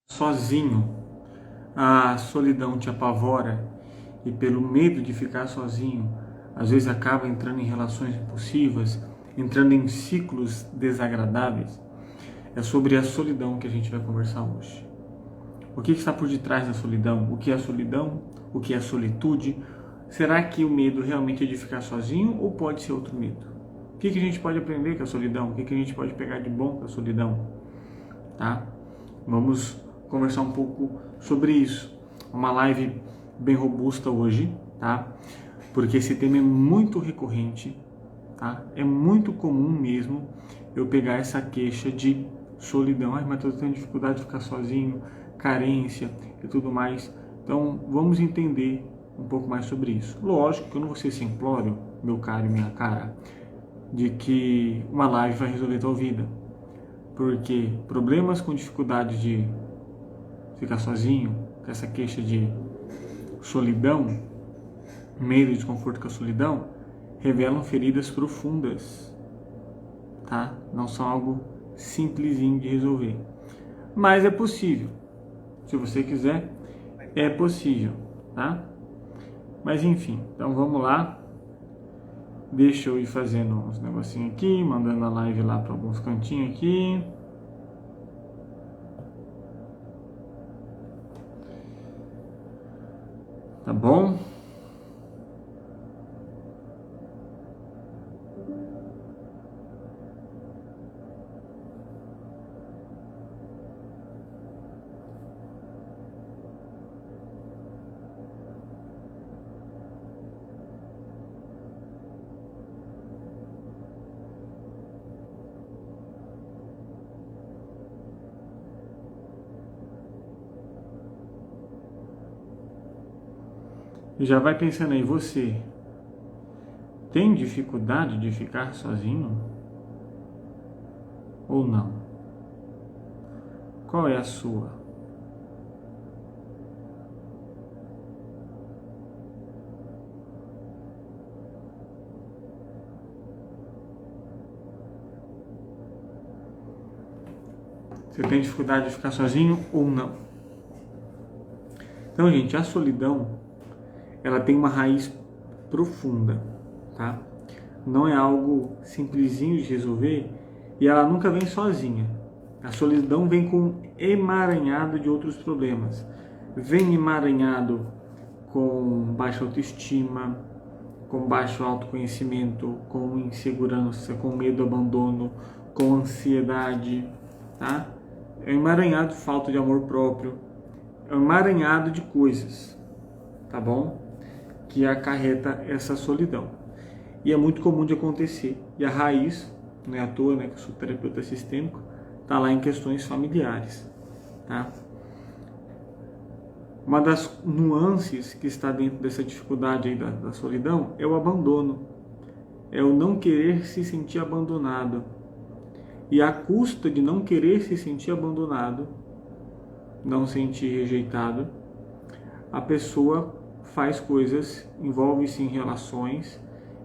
Sozinho, a solidão te apavora e pelo medo de ficar sozinho, às vezes acaba entrando em relações impulsivas, entrando em ciclos desagradáveis. É sobre a solidão que a gente vai conversar hoje. O que está por detrás da solidão? O que é a solidão? O que é a solitude? Será que o medo realmente é de ficar sozinho ou pode ser outro medo? O que a gente pode aprender com a solidão? O que a gente pode pegar de bom com a solidão? Tá? Vamos conversar um pouco sobre isso. Uma live bem robusta hoje, tá? Porque esse tema é muito recorrente, tá? É muito comum mesmo eu pegar essa queixa de solidão. Ai, mas eu tenho dificuldade de ficar sozinho, carência e tudo mais. Então, vamos entender um pouco mais sobre isso. Lógico que eu não vou ser simplório, meu caro e minha cara, de que uma live vai resolver a tua vida. Porque problemas com dificuldade de ficar sozinho, com essa queixa de solidão, medo e desconforto com a solidão, revelam feridas profundas, tá? Não são algo simplesinho de resolver. Mas é possível. Se você quiser, é possível, tá? Mas enfim, então vamos lá. Deixa eu ir fazendo uns negocinhos aqui, mandando a live lá para alguns cantinhos aqui. Tá bom? E já vai pensando aí, você tem dificuldade de ficar sozinho? Ou não? Qual é a sua? Você tem dificuldade de ficar sozinho ou não? Então, gente, a solidão, ela tem uma raiz profunda, tá? Não é algo simplesinho de resolver e ela nunca vem sozinha. A solidão vem com emaranhado de outros problemas. Vem emaranhado com baixa autoestima, com baixo autoconhecimento, com insegurança, com medo do abandono, com ansiedade, tá? É um emaranhado de falta de amor próprio, é um emaranhado de coisas, tá bom? Que acarreta essa solidão. E é muito comum de acontecer. E a raiz, não é à toa, né, que eu sou terapeuta sistêmico, está lá em questões familiares, tá? Uma das nuances que está dentro dessa dificuldade aí da solidão é o abandono. É o não querer se sentir abandonado. E à custa de não querer se sentir abandonado, não sentir rejeitado, a pessoa faz coisas, envolve-se em relações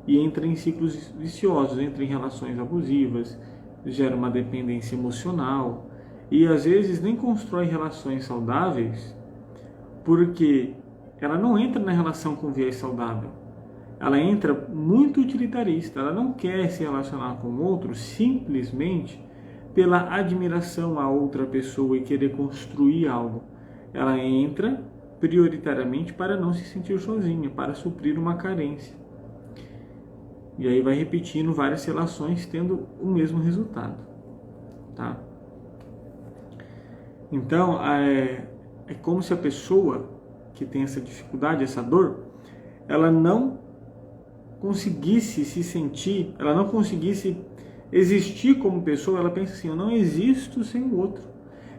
e entra em ciclos viciosos, entra em relações abusivas, gera uma dependência emocional e às vezes nem constrói relações saudáveis porque ela não entra na relação com viés saudável. Ela entra muito utilitarista, ela não quer se relacionar com o outro simplesmente pela admiração a outra pessoa e querer construir algo. Ela entra prioritariamente para não se sentir sozinha, para suprir uma carência. E aí vai repetindo várias relações tendo o mesmo resultado, tá? Então, é como se a pessoa que tem essa dificuldade, essa dor, ela não conseguisse se sentir, ela não conseguisse existir como pessoa. Ela pensa assim, eu não existo sem o outro.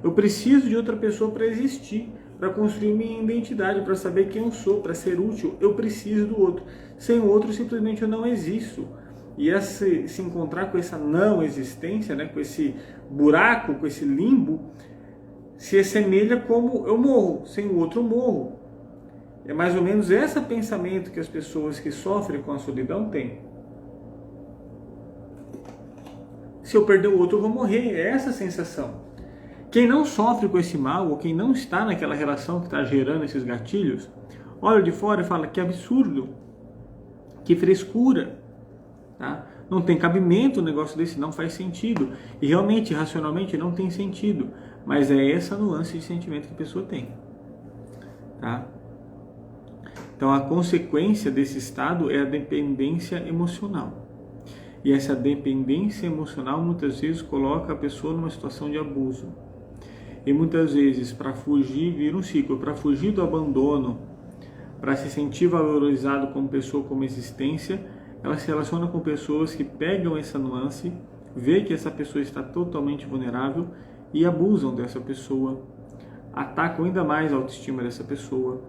Eu preciso de outra pessoa para existir, para construir minha identidade, para saber quem eu sou, para ser útil. Eu preciso do outro. Sem o outro, simplesmente eu não existo. E se encontrar com essa não existência, né, com esse buraco, com esse limbo, se assemelha como eu morro. Sem o outro eu morro. É mais ou menos esse pensamento que as pessoas que sofrem com a solidão têm. Se eu perder o outro, eu vou morrer. É essa a sensação. Quem não sofre com esse mal, ou quem não está naquela relação que está gerando esses gatilhos, olha de fora e fala que absurdo, que frescura, tá? Não tem cabimento um negócio desse, não faz sentido. E realmente, racionalmente, não tem sentido. Mas é essa nuance de sentimento que a pessoa tem, tá? Então a consequência desse estado é a dependência emocional. E essa dependência emocional muitas vezes coloca a pessoa numa situação de abuso. E muitas vezes, para fugir, vira um ciclo, para fugir do abandono, para se sentir valorizado como pessoa, como existência, ela se relaciona com pessoas que pegam essa nuance, vê que essa pessoa está totalmente vulnerável e abusam dessa pessoa, atacam ainda mais a autoestima dessa pessoa,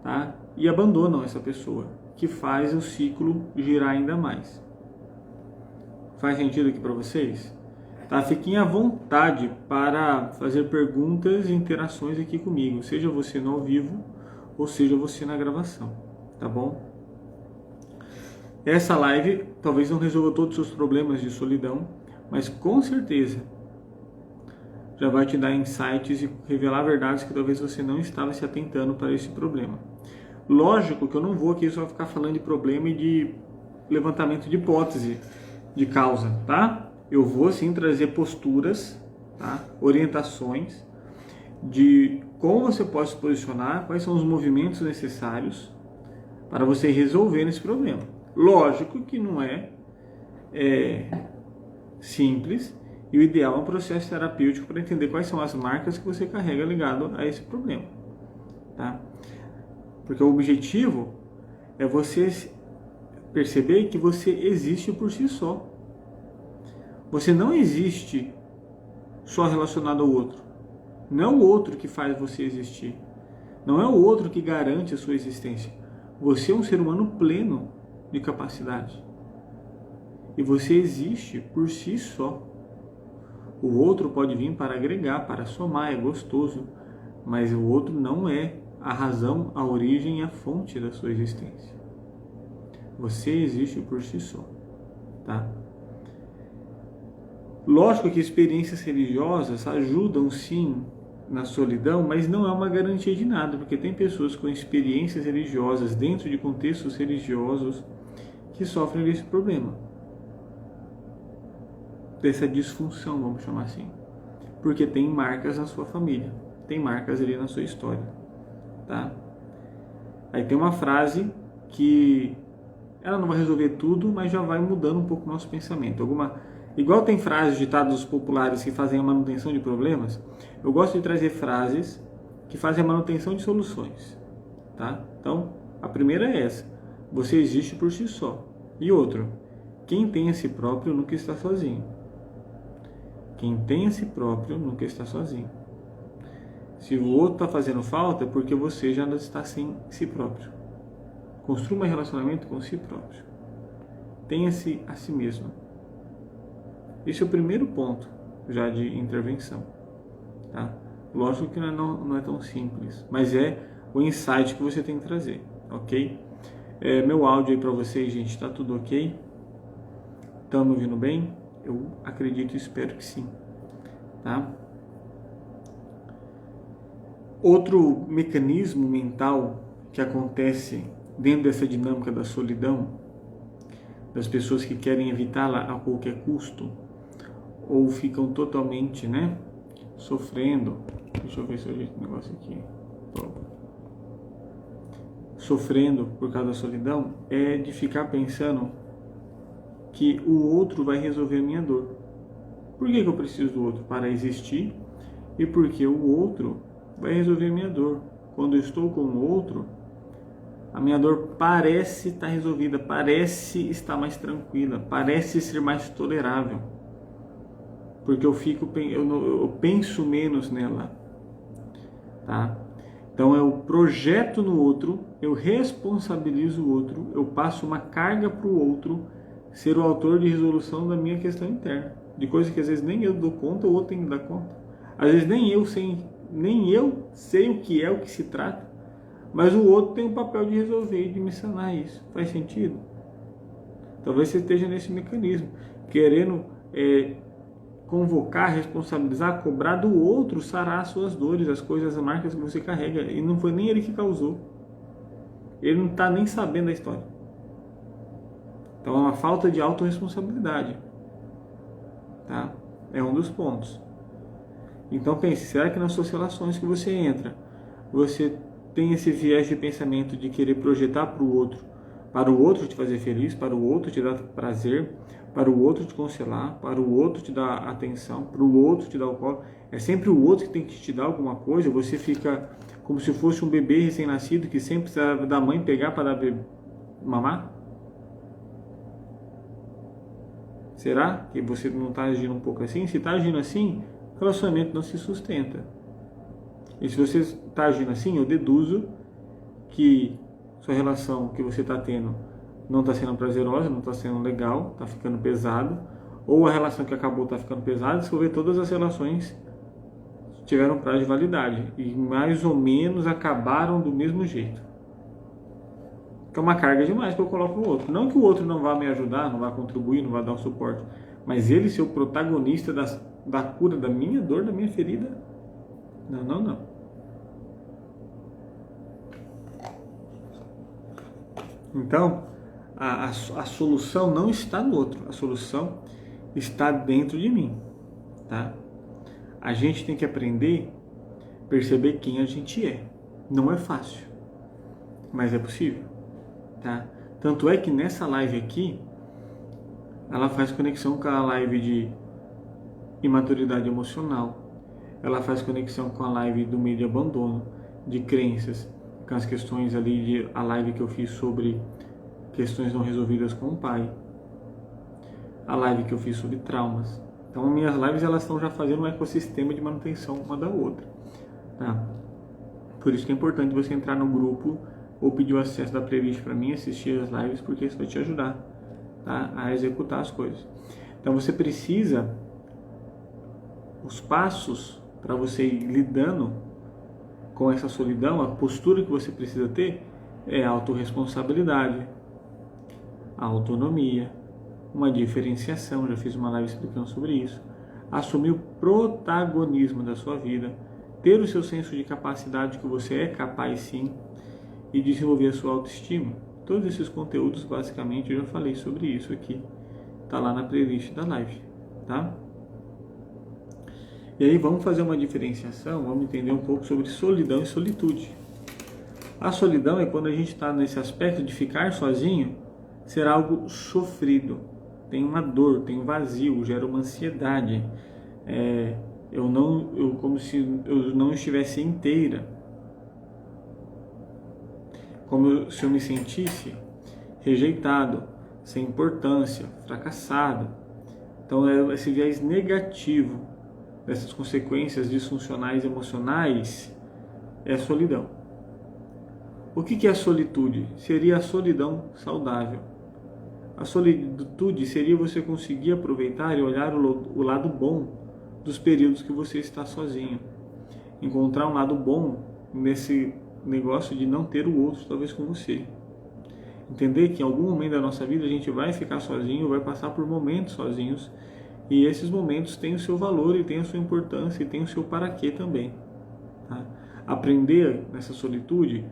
tá? E abandonam essa pessoa, que faz o ciclo girar ainda mais. Faz sentido aqui para vocês? Tá? Fiquem à vontade para fazer perguntas e interações aqui comigo, seja você no ao vivo ou seja você na gravação, tá bom? Essa live talvez não resolva todos os seus problemas de solidão, mas com certeza já vai te dar insights e revelar verdades que talvez você não estava se atentando para esse problema. Lógico que eu não vou aqui só ficar falando de problema e de levantamento de hipótese de causa, tá? Eu vou sim trazer posturas, tá? Orientações de como você pode se posicionar, quais são os movimentos necessários para você resolver esse problema. Lógico que não é simples, e o ideal é um processo terapêutico para entender quais são as marcas que você carrega ligado a esse problema, tá? Porque o objetivo é você perceber que você existe por si só. Você não existe só relacionado ao outro. Não é o outro que faz você existir. Não é o outro que garante a sua existência. Você é um ser humano pleno de capacidade. E você existe por si só. O outro pode vir para agregar, para somar, é gostoso. Mas o outro não é a razão, a origem e a fonte da sua existência. Você existe por si só, tá? Lógico que experiências religiosas ajudam sim na solidão, mas não é uma garantia de nada, porque tem pessoas com experiências religiosas dentro de contextos religiosos que sofrem desse problema, dessa disfunção, vamos chamar assim, porque tem marcas na sua família, tem marcas ali na sua história, tá? Aí tem uma frase que ela não vai resolver tudo, mas já vai mudando um pouco o nosso pensamento. Igual tem frases, ditados populares que fazem a manutenção de problemas, eu gosto de trazer frases que fazem a manutenção de soluções, tá? Então, a primeira é essa: você existe por si só. E outro: quem tem a si próprio nunca está sozinho. Quem tem a si próprio nunca está sozinho. Se o outro está fazendo falta, é porque você já não está sem si próprio. Construa um relacionamento com si próprio. Tenha-se a si mesmo. Esse é o primeiro ponto já de intervenção, tá? Lógico que não é tão simples, mas é o insight que você tem que trazer, ok? Meu áudio aí para vocês, gente, tá tudo ok? Estão me ouvindo bem? Eu acredito e espero que sim, tá? Outro mecanismo mental que acontece dentro dessa dinâmica da solidão, das pessoas que querem evitá-la a qualquer custo, ou ficam totalmente, sofrendo. Deixa eu ver se eu ajeito o negócio aqui. Sofrendo por causa da solidão, é de ficar pensando que o outro vai resolver a minha dor. Por que eu preciso do outro? Para existir, e porque o outro vai resolver a minha dor. Quando eu estou com o outro, a minha dor parece estar resolvida, parece estar mais tranquila, parece ser mais tolerável. Porque eu penso menos nela, tá? Então eu projeto no outro, eu responsabilizo o outro, eu passo uma carga para o outro ser o autor de resolução da minha questão interna, de coisas que às vezes nem eu dou conta, o outro tem que dar conta. Às vezes nem eu sei o que é, o que se trata, mas o outro tem o papel de resolver e de me sanar isso. Faz sentido? Talvez você esteja nesse mecanismo, querendo convocar, responsabilizar, cobrar do outro sarar as suas dores, as coisas, as marcas que você carrega. E não foi nem ele que causou. Ele não está nem sabendo da história. Então é uma falta de autorresponsabilidade. Tá? É um dos pontos. Então pense, será que nas suas relações que você entra, você tem esse viés de pensamento de querer projetar para o outro te fazer feliz, para o outro te dar prazer, para o outro te consolar, para o outro te dar atenção, para o outro te dar o colo? É sempre o outro que tem que te dar alguma coisa, você fica como se fosse um bebê recém-nascido que sempre precisa da mãe pegar para dar mamar? Será que você não está agindo um pouco assim? Se está agindo assim, o relacionamento não se sustenta. E se você está agindo assim, eu deduzo que sua relação que você está tendo não está sendo prazerosa, não está sendo legal, está ficando pesado, ou a relação que acabou está ficando pesada, se for ver, todas as relações tiveram prazo de validade e mais ou menos acabaram do mesmo jeito. Que é uma carga demais que eu coloco no outro. Não que o outro não vá me ajudar, não vá contribuir, não vá dar um suporte, mas ele ser o protagonista da cura da minha dor, da minha ferida, não. Então, a solução não está no outro, a solução está dentro de mim, tá? A gente tem que aprender a perceber quem a gente é. Não é fácil, mas é possível, tá? Tanto é que nessa live aqui, ela faz conexão com a live de imaturidade emocional, ela faz conexão com a live do medo de abandono, de crenças, com as questões ali de a live que eu fiz sobre questões não resolvidas com o pai, a live que eu fiz sobre traumas. Então minhas lives elas estão já fazendo um ecossistema de manutenção uma da outra, tá? Por isso que é importante você entrar no grupo ou pedir o acesso da playlist para mim, assistir as lives, porque isso vai te ajudar, tá? A executar as coisas. Então você precisa, os passos para você ir lidando com essa solidão, a postura que você precisa ter é a autorresponsabilidade, a autonomia, uma diferenciação, já fiz uma live explicando sobre isso, assumir o protagonismo da sua vida, ter o seu senso de capacidade que você é capaz sim e desenvolver a sua autoestima. Todos esses conteúdos basicamente eu já falei sobre isso aqui, tá lá na playlist da live, tá? E aí vamos fazer uma diferenciação, vamos entender um pouco sobre solidão e solitude. A solidão é quando a gente está nesse aspecto de ficar sozinho, ser algo sofrido, tem uma dor, tem um vazio, gera uma ansiedade, como se eu não estivesse inteira, como se eu me sentisse rejeitado, sem importância, fracassado. Então é esse viés negativo dessas consequências disfuncionais emocionais é a solidão. O que é a solitude? Seria a solidão saudável. A solitude seria você conseguir aproveitar e olhar o lado bom dos períodos que você está sozinho. Encontrar um lado bom nesse negócio de não ter o outro talvez com você. Entender que em algum momento da nossa vida a gente vai ficar sozinho, vai passar por momentos sozinhos, e esses momentos têm o seu valor e têm a sua importância e têm o seu para quê também, tá? Aprender nessa solitude,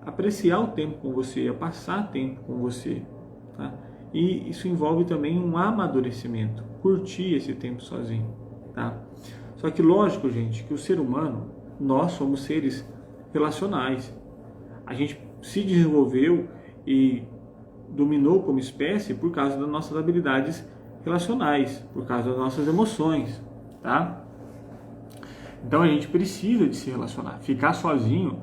apreciar o tempo com você, a passar tempo com você, tá? E isso envolve também um amadurecimento, curtir esse tempo sozinho, tá? Só que lógico, gente, que o ser humano, nós somos seres relacionais. A gente se desenvolveu e dominou como espécie por causa das nossas habilidades relacionais, por causa das nossas emoções, tá? Então a gente precisa de se relacionar. Ficar sozinho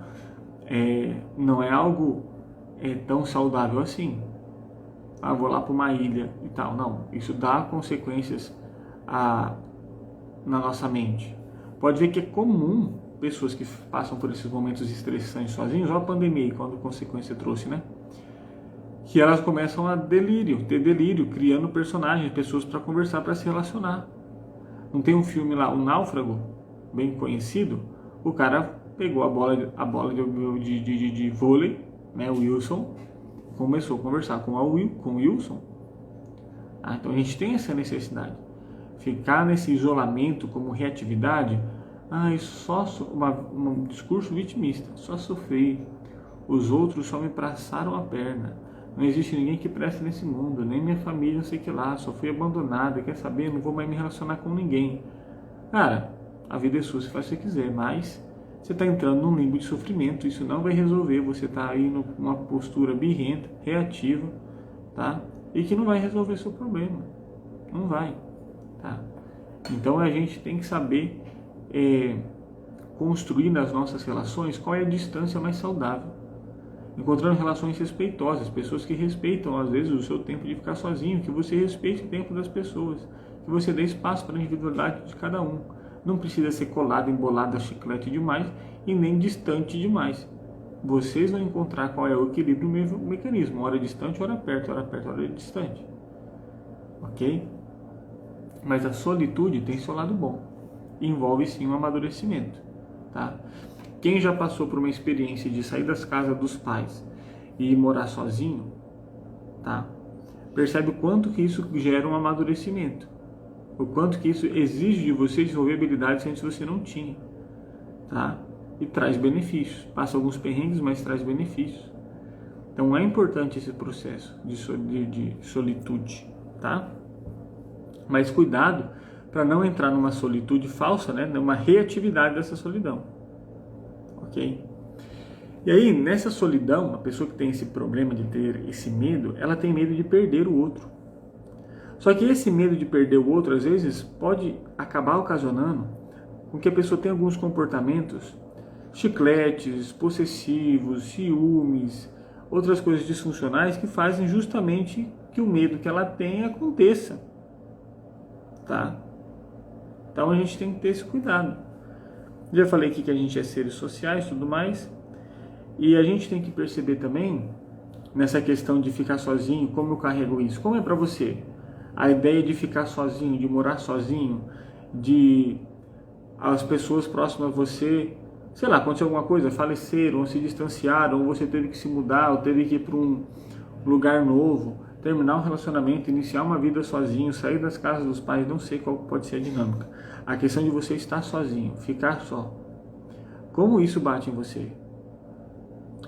não é algo tão saudável assim. Vou lá para uma ilha e tal. Não, isso dá consequências na nossa mente. Pode ver que é comum pessoas que passam por esses momentos estressantes sozinhos, ou a pandemia, quando consequência trouxe, né? Que elas começam a ter delírio, criando personagens, pessoas para conversar, para se relacionar. Não tem um filme lá, O Náufrago, bem conhecido? O cara pegou a bola de vôlei, né, o Wilson, começou a conversar com o Wilson. Então a gente tem essa necessidade. ficar nesse isolamento como reatividade, um discurso vitimista, só sofri, os outros só me passaram a perna, não existe ninguém que preste nesse mundo, nem minha família, não sei o que lá, só fui abandonada, quer saber, não vou mais me relacionar com ninguém. Cara, a vida é sua, você faz o que você quiser, mas você está entrando num limbo de sofrimento, isso não vai resolver, você está aí numa postura birrenta, reativa, tá? E que não vai resolver seu problema, não vai, tá? Então a gente tem que saber construir nas nossas relações qual é a distância mais saudável, encontrando relações respeitosas, pessoas que respeitam às vezes o seu tempo de ficar sozinho, que você respeite o tempo das pessoas, que você dê espaço para a individualidade de cada um. Não precisa ser colado, embolado a chiclete demais e nem distante demais. Vocês vão encontrar qual é o equilíbrio do mecanismo, hora distante, hora perto, hora distante. Ok? Mas a solitude tem seu lado bom. Envolve sim um amadurecimento, tá? Quem já passou por uma experiência de sair das casas dos pais e ir morar sozinho, tá? Percebe o quanto que isso gera um amadurecimento, o quanto que isso exige de você desenvolver habilidades que antes você não tinha, tá? E traz benefícios, passa alguns perrengues, mas traz benefícios. Então é importante esse processo de solitude, tá? Mas cuidado para não entrar numa solitude falsa, né? Numa reatividade dessa solidão, ok? E aí, nessa solidão, a pessoa que tem esse problema de ter esse medo, ela tem medo de perder o outro. Só que esse medo de perder o outro, às vezes, pode acabar ocasionando com que a pessoa tenha alguns comportamentos, chicletes, possessivos, ciúmes, outras coisas disfuncionais que fazem justamente que o medo que ela tem aconteça, tá? Então a gente tem que ter esse cuidado. Já falei aqui que a gente é seres sociais e tudo mais, e a gente tem que perceber também, nessa questão de ficar sozinho, como eu carrego isso. Como é para você? A ideia de ficar sozinho, de morar sozinho, de as pessoas próximas a você, sei lá, aconteceu alguma coisa, faleceram, ou se distanciaram, ou você teve que se mudar, ou teve que ir para um lugar novo, terminar um relacionamento, iniciar uma vida sozinho, sair das casas dos pais, não sei qual pode ser a dinâmica. A questão de você estar sozinho, ficar só. Como isso bate em você?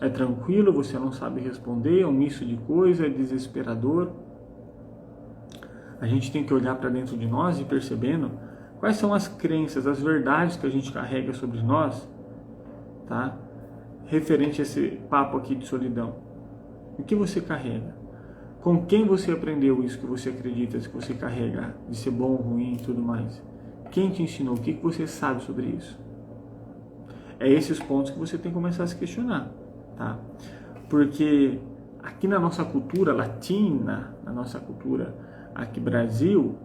É tranquilo, você não sabe responder, é um misto de coisa, é desesperador? A gente tem que olhar para dentro de nós e percebendo quais são as crenças, as verdades que a gente carrega sobre nós, tá? Referente a esse papo aqui de solidão. O que você carrega? Com quem você aprendeu isso que você acredita, que você carrega, de ser bom, ruim e tudo mais? Quem te ensinou? O que você sabe sobre isso? É esses pontos que você tem que começar a se questionar, tá? Porque aqui na nossa cultura latina, na nossa cultura aqui Brasil,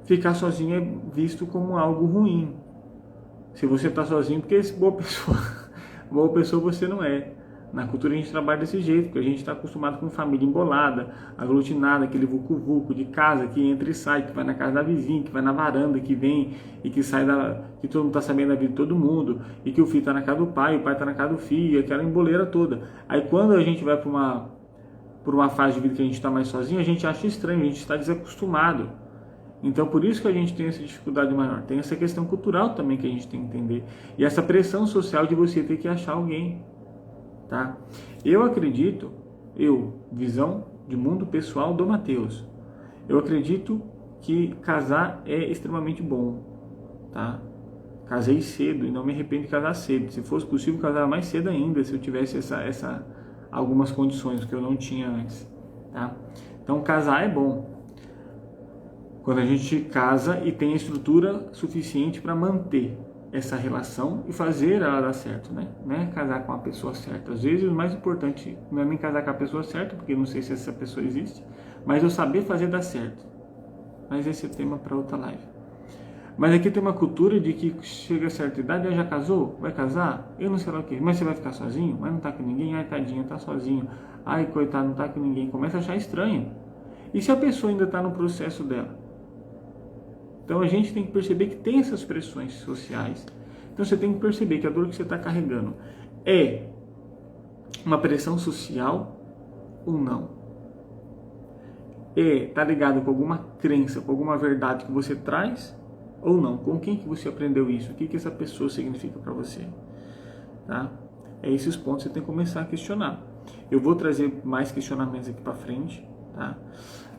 ficar sozinho é visto como algo ruim. Se você está sozinho, porque boa pessoa você não é. Na cultura a gente trabalha desse jeito, porque a gente está acostumado com família embolada, aglutinada, aquele vucu-vucu de casa que entra e sai, que vai na casa da vizinha, que vai na varanda, que vem e que sai que todo mundo está sabendo da vida de todo mundo, e que o filho está na casa do pai, o pai está na casa do filho, aquela emboleira toda. Aí quando a gente vai para uma fase de vida que a gente está mais sozinho, a gente acha estranho, a gente está desacostumado. Então por isso que a gente tem essa dificuldade maior. Tem essa questão cultural também que a gente tem que entender. E essa pressão social de você ter que achar alguém. Tá? Eu acredito, visão de mundo pessoal do Matheus, eu acredito que casar é extremamente bom, tá? Casei cedo e não me arrependo de casar cedo. Se fosse possível, casar mais cedo ainda, se eu tivesse algumas condições que eu não tinha antes, tá? Então casar é bom. Quando a gente casa e tem a estrutura suficiente para manter essa relação e fazer ela dar certo, né? Não é casar com a pessoa certa. Às vezes o mais importante não é nem casar com a pessoa certa, porque eu não sei se essa pessoa existe, mas eu saber fazer dar certo. Mas esse é tema para outra live. Mas aqui tem uma cultura de que chega a certa idade, já casou? Vai casar? Eu não sei lá o quê. Mas você vai ficar sozinho? Mas não tá com ninguém? Ai, tadinho, tá sozinho. Ai, coitado, não tá com ninguém. Começa a achar estranho. E se a pessoa ainda está no processo dela? Então a gente tem que perceber que tem essas pressões sociais. Então você tem que perceber que a dor que você está carregando é uma pressão social ou não. Está ligado com alguma crença, com alguma verdade que você traz ou não? Com quem que você aprendeu isso? O que que essa pessoa significa para você? Tá? É esses pontos que você tem que começar a questionar. Eu vou trazer mais questionamentos aqui para frente, tá?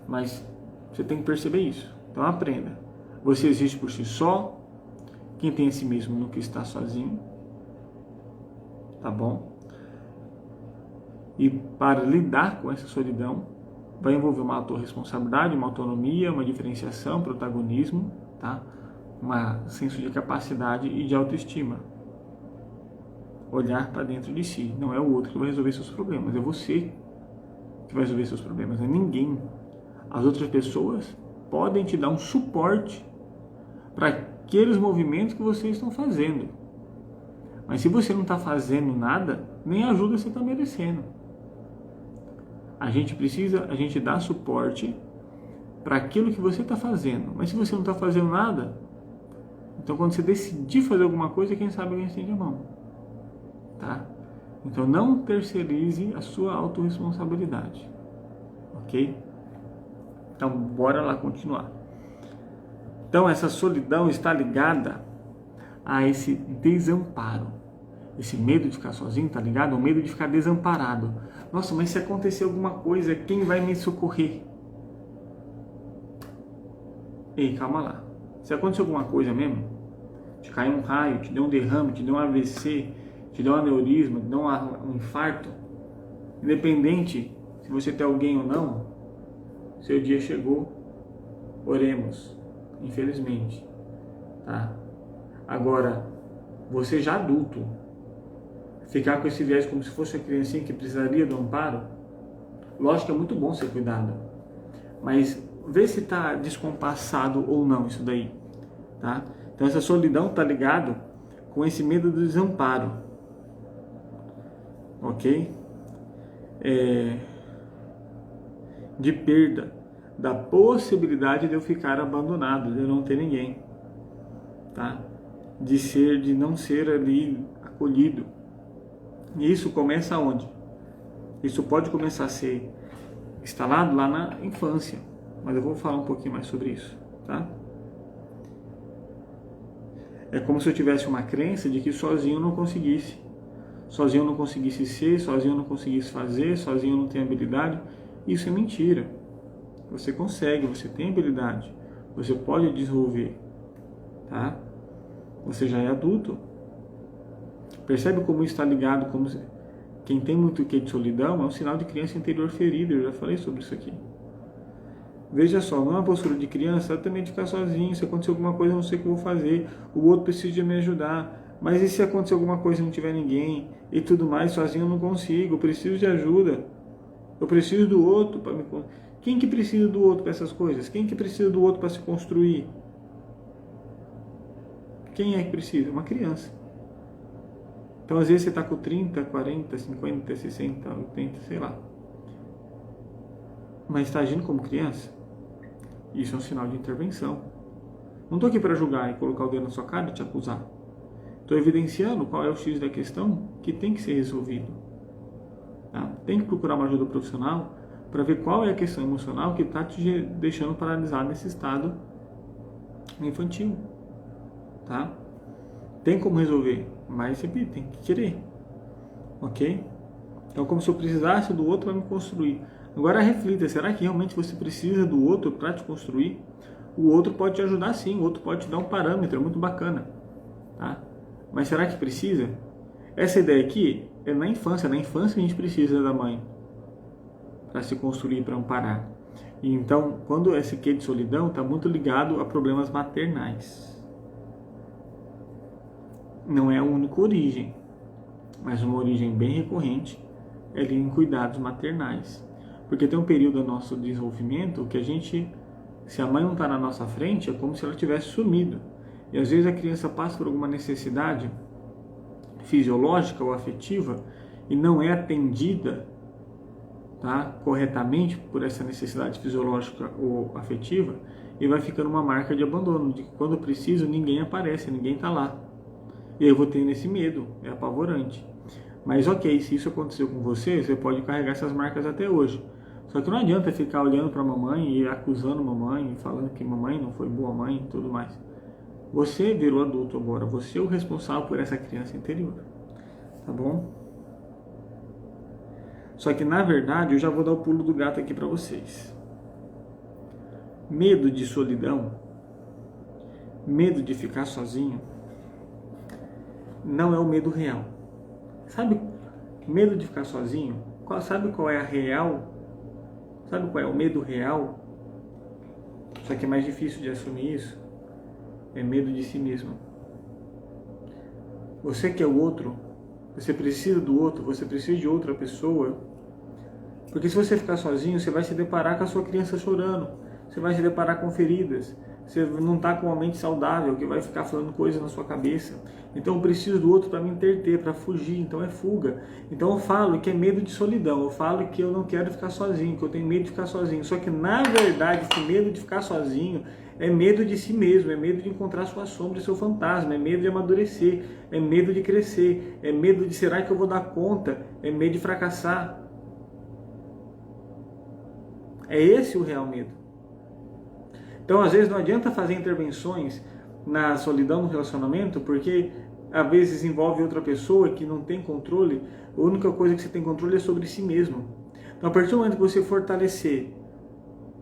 Mas você tem que perceber isso. Então aprenda. Você existe por si só. Quem tem a si mesmo nunca está sozinho. Tá bom? E para lidar com essa solidão, vai envolver uma autorresponsabilidade, uma autonomia, uma diferenciação, protagonismo, tá? Um senso de capacidade e de autoestima. Olhar para dentro de si. Não é o outro que vai resolver seus problemas, é você que vai resolver seus problemas, não é ninguém. As outras pessoas podem te dar um suporte para aqueles movimentos que vocês estão fazendo. Mas se você não está fazendo nada, nem ajuda você está merecendo. A gente dá suporte para aquilo que você está fazendo. Mas se você não está fazendo nada, então quando você decidir fazer alguma coisa, quem sabe alguém estende a mão. Tá? Então não terceirize a sua autorresponsabilidade. Ok? Então bora lá continuar. Então essa solidão está ligada a esse desamparo. Esse medo de ficar sozinho está ligado ao medo de ficar desamparado. Nossa, mas se acontecer alguma coisa, quem vai me socorrer? Ei, calma lá. Se acontecer alguma coisa mesmo, te cair um raio, te deu um derrame, te deu um AVC, te deu um aneurisma, te deu um infarto, independente se você tem alguém ou não, seu dia chegou, oremos, infelizmente, tá? Agora, você já adulto, ficar com esse viés como se fosse uma criancinha que precisaria de um amparo, lógico que é muito bom ser cuidado, mas vê se está descompassado ou não isso daí, tá? Então essa solidão está ligado com esse medo do desamparo, ok? De perda, da possibilidade de eu ficar abandonado, de eu não ter ninguém, tá? De não ser ali acolhido. E isso começa onde? Isso pode começar a ser instalado lá na infância, mas eu vou falar um pouquinho mais sobre isso, tá? É como se eu tivesse uma crença de que sozinho eu não conseguisse. Sozinho eu não conseguisse ser, sozinho eu não conseguisse fazer, sozinho eu não tenho habilidade. Isso é mentira. Você consegue, você tem habilidade, você pode desenvolver, tá? Você já é adulto. Percebe como isso está ligado? Quem tem muito quê de solidão é um sinal de criança interior ferida. Eu já falei sobre isso aqui. Veja só, não é uma postura de criança, também de ficar sozinho. Se acontecer alguma coisa, eu não sei o que eu vou fazer. O outro precisa de me ajudar. Mas e se acontecer alguma coisa e não tiver ninguém? E tudo mais, sozinho eu não consigo. Eu preciso de ajuda. Eu preciso do outro para me... Quem que precisa do outro para essas coisas? Quem que precisa do outro para se construir? Quem é que precisa? Uma criança. Então, às vezes, você está com 30, 40, 50, 60, 80, sei lá. Mas está agindo como criança? Isso é um sinal de intervenção. Não estou aqui para julgar e colocar o dedo na sua cara e te acusar. Estou evidenciando qual é o X da questão que tem que ser resolvido. Tá? Tem que procurar uma ajuda profissional para ver qual é a questão emocional que está te deixando paralisado nesse estado infantil. Tá? Tem como resolver, mas sempre tem que querer. Ok? Então, como se eu precisasse do outro para me construir. Agora reflita, será que realmente você precisa do outro para te construir? O outro pode te ajudar sim, o outro pode te dar um parâmetro, é muito bacana. Tá? Mas será que precisa? Essa ideia aqui é na infância a gente precisa da mãe para se construir, para amparar. E então, quando esse quê de solidão está muito ligado a problemas maternais. Não é a única origem, mas uma origem bem recorrente é ali em cuidados maternais. Porque tem um período do nosso desenvolvimento que se a mãe não está na nossa frente, é como se ela tivesse sumido. E às vezes a criança passa por alguma necessidade fisiológica ou afetiva e não é atendida, tá, corretamente por essa necessidade fisiológica ou afetiva, e vai ficando uma marca de abandono, de que quando eu preciso ninguém aparece, ninguém está lá. E eu vou tendo esse medo, é apavorante. Mas ok, se isso aconteceu com você, você pode carregar essas marcas até hoje. Só que não adianta ficar olhando para a mamãe e acusando a mamãe, falando que mamãe não foi boa mãe e tudo mais. Você virou adulto agora, você é o responsável por essa criança interior, tá bom? Só que na verdade eu já vou dar o pulo do gato aqui para vocês. Medo de solidão, medo de ficar sozinho, não é o medo real. Sabe, medo de ficar sozinho, sabe qual é a real? Sabe qual é o medo real? Só que é mais difícil de assumir isso. É medo de si mesmo. Você quer o outro, você precisa do outro, você precisa de outra pessoa. Porque se você ficar sozinho, você vai se deparar com a sua criança chorando. Você vai se deparar com feridas. Você não está com uma mente saudável, que vai ficar falando coisas na sua cabeça. Então eu preciso do outro para me entreter, para fugir. Então é fuga. Então eu falo que é medo de solidão. Eu falo que eu não quero ficar sozinho, que eu tenho medo de ficar sozinho. Só que na verdade esse medo de ficar sozinho é medo de si mesmo, é medo de encontrar sua sombra e seu fantasma, é medo de amadurecer, é medo de crescer, é medo de será que eu vou dar conta, é medo de fracassar. É esse o real medo. Então, às vezes, não adianta fazer intervenções na solidão no relacionamento, porque às vezes envolve outra pessoa que não tem controle. A única coisa que você tem controle é sobre si mesmo. Então, a partir do momento que você fortalecer,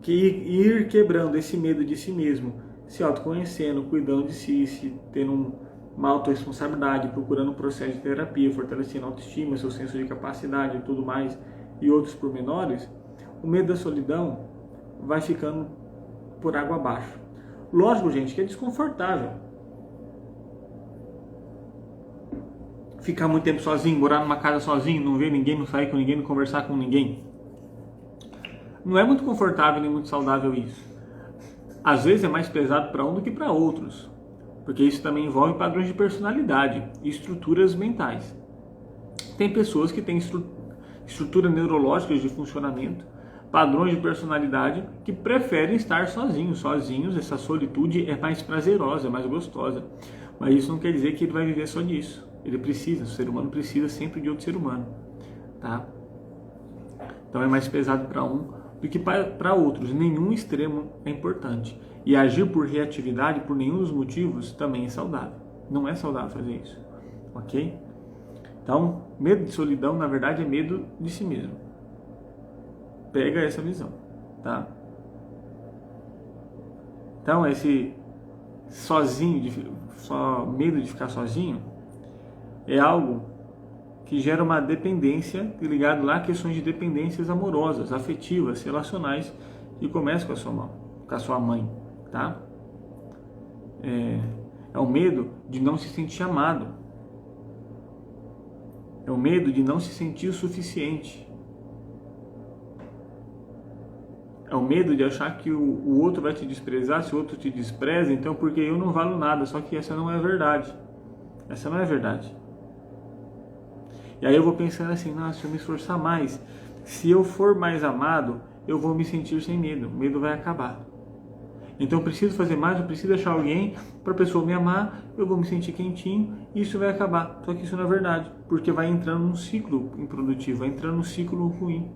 que ir quebrando esse medo de si mesmo, se autoconhecendo, cuidando de si, se tendo uma autorresponsabilidade, procurando um processo de terapia, fortalecendo a autoestima, seu senso de capacidade e tudo mais, e outros pormenores, o medo da solidão vai ficando por água abaixo. Lógico, gente, que é desconfortável ficar muito tempo sozinho, morar numa casa sozinho, não ver ninguém, não sair com ninguém, não conversar com ninguém. Não é muito confortável nem muito saudável isso. Às vezes é mais pesado para um do que para outros, porque isso também envolve padrões de personalidade e estruturas mentais. Tem pessoas que têm estruturas neurológicas de funcionamento, padrões de personalidade que preferem estar sozinhos. Sozinhos, essa solitude é mais prazerosa, é mais gostosa. Mas isso não quer dizer que ele vai viver só disso. Ele precisa, o ser humano precisa sempre de outro ser humano, tá? Então é mais pesado para um do que para outros. Nenhum extremo é importante. E agir por reatividade, por nenhum dos motivos, também é saudável. Não é saudável fazer isso, ok? Então, medo de solidão, na verdade, é medo de si mesmo. Pega essa visão, tá? Então, esse medo de ficar sozinho é algo que gera uma dependência ligado lá a questões de dependências amorosas, afetivas, relacionais, e começa com a sua mãe, tá? É o medo de não se sentir amado. É o medo de não se sentir o suficiente. É o medo de achar que o outro vai te desprezar, se o outro te despreza, então porque eu não valo nada. Só que essa não é a verdade. Essa não é a verdade. E aí eu vou pensando assim, nossa, se eu me esforçar mais, se eu for mais amado, eu vou me sentir sem medo. O medo vai acabar. Então eu preciso fazer mais, eu preciso achar alguém para a pessoa me amar, eu vou me sentir quentinho e isso vai acabar. Só que isso não é verdade, porque vai entrando num ciclo improdutivo, vai entrando num ciclo ruim.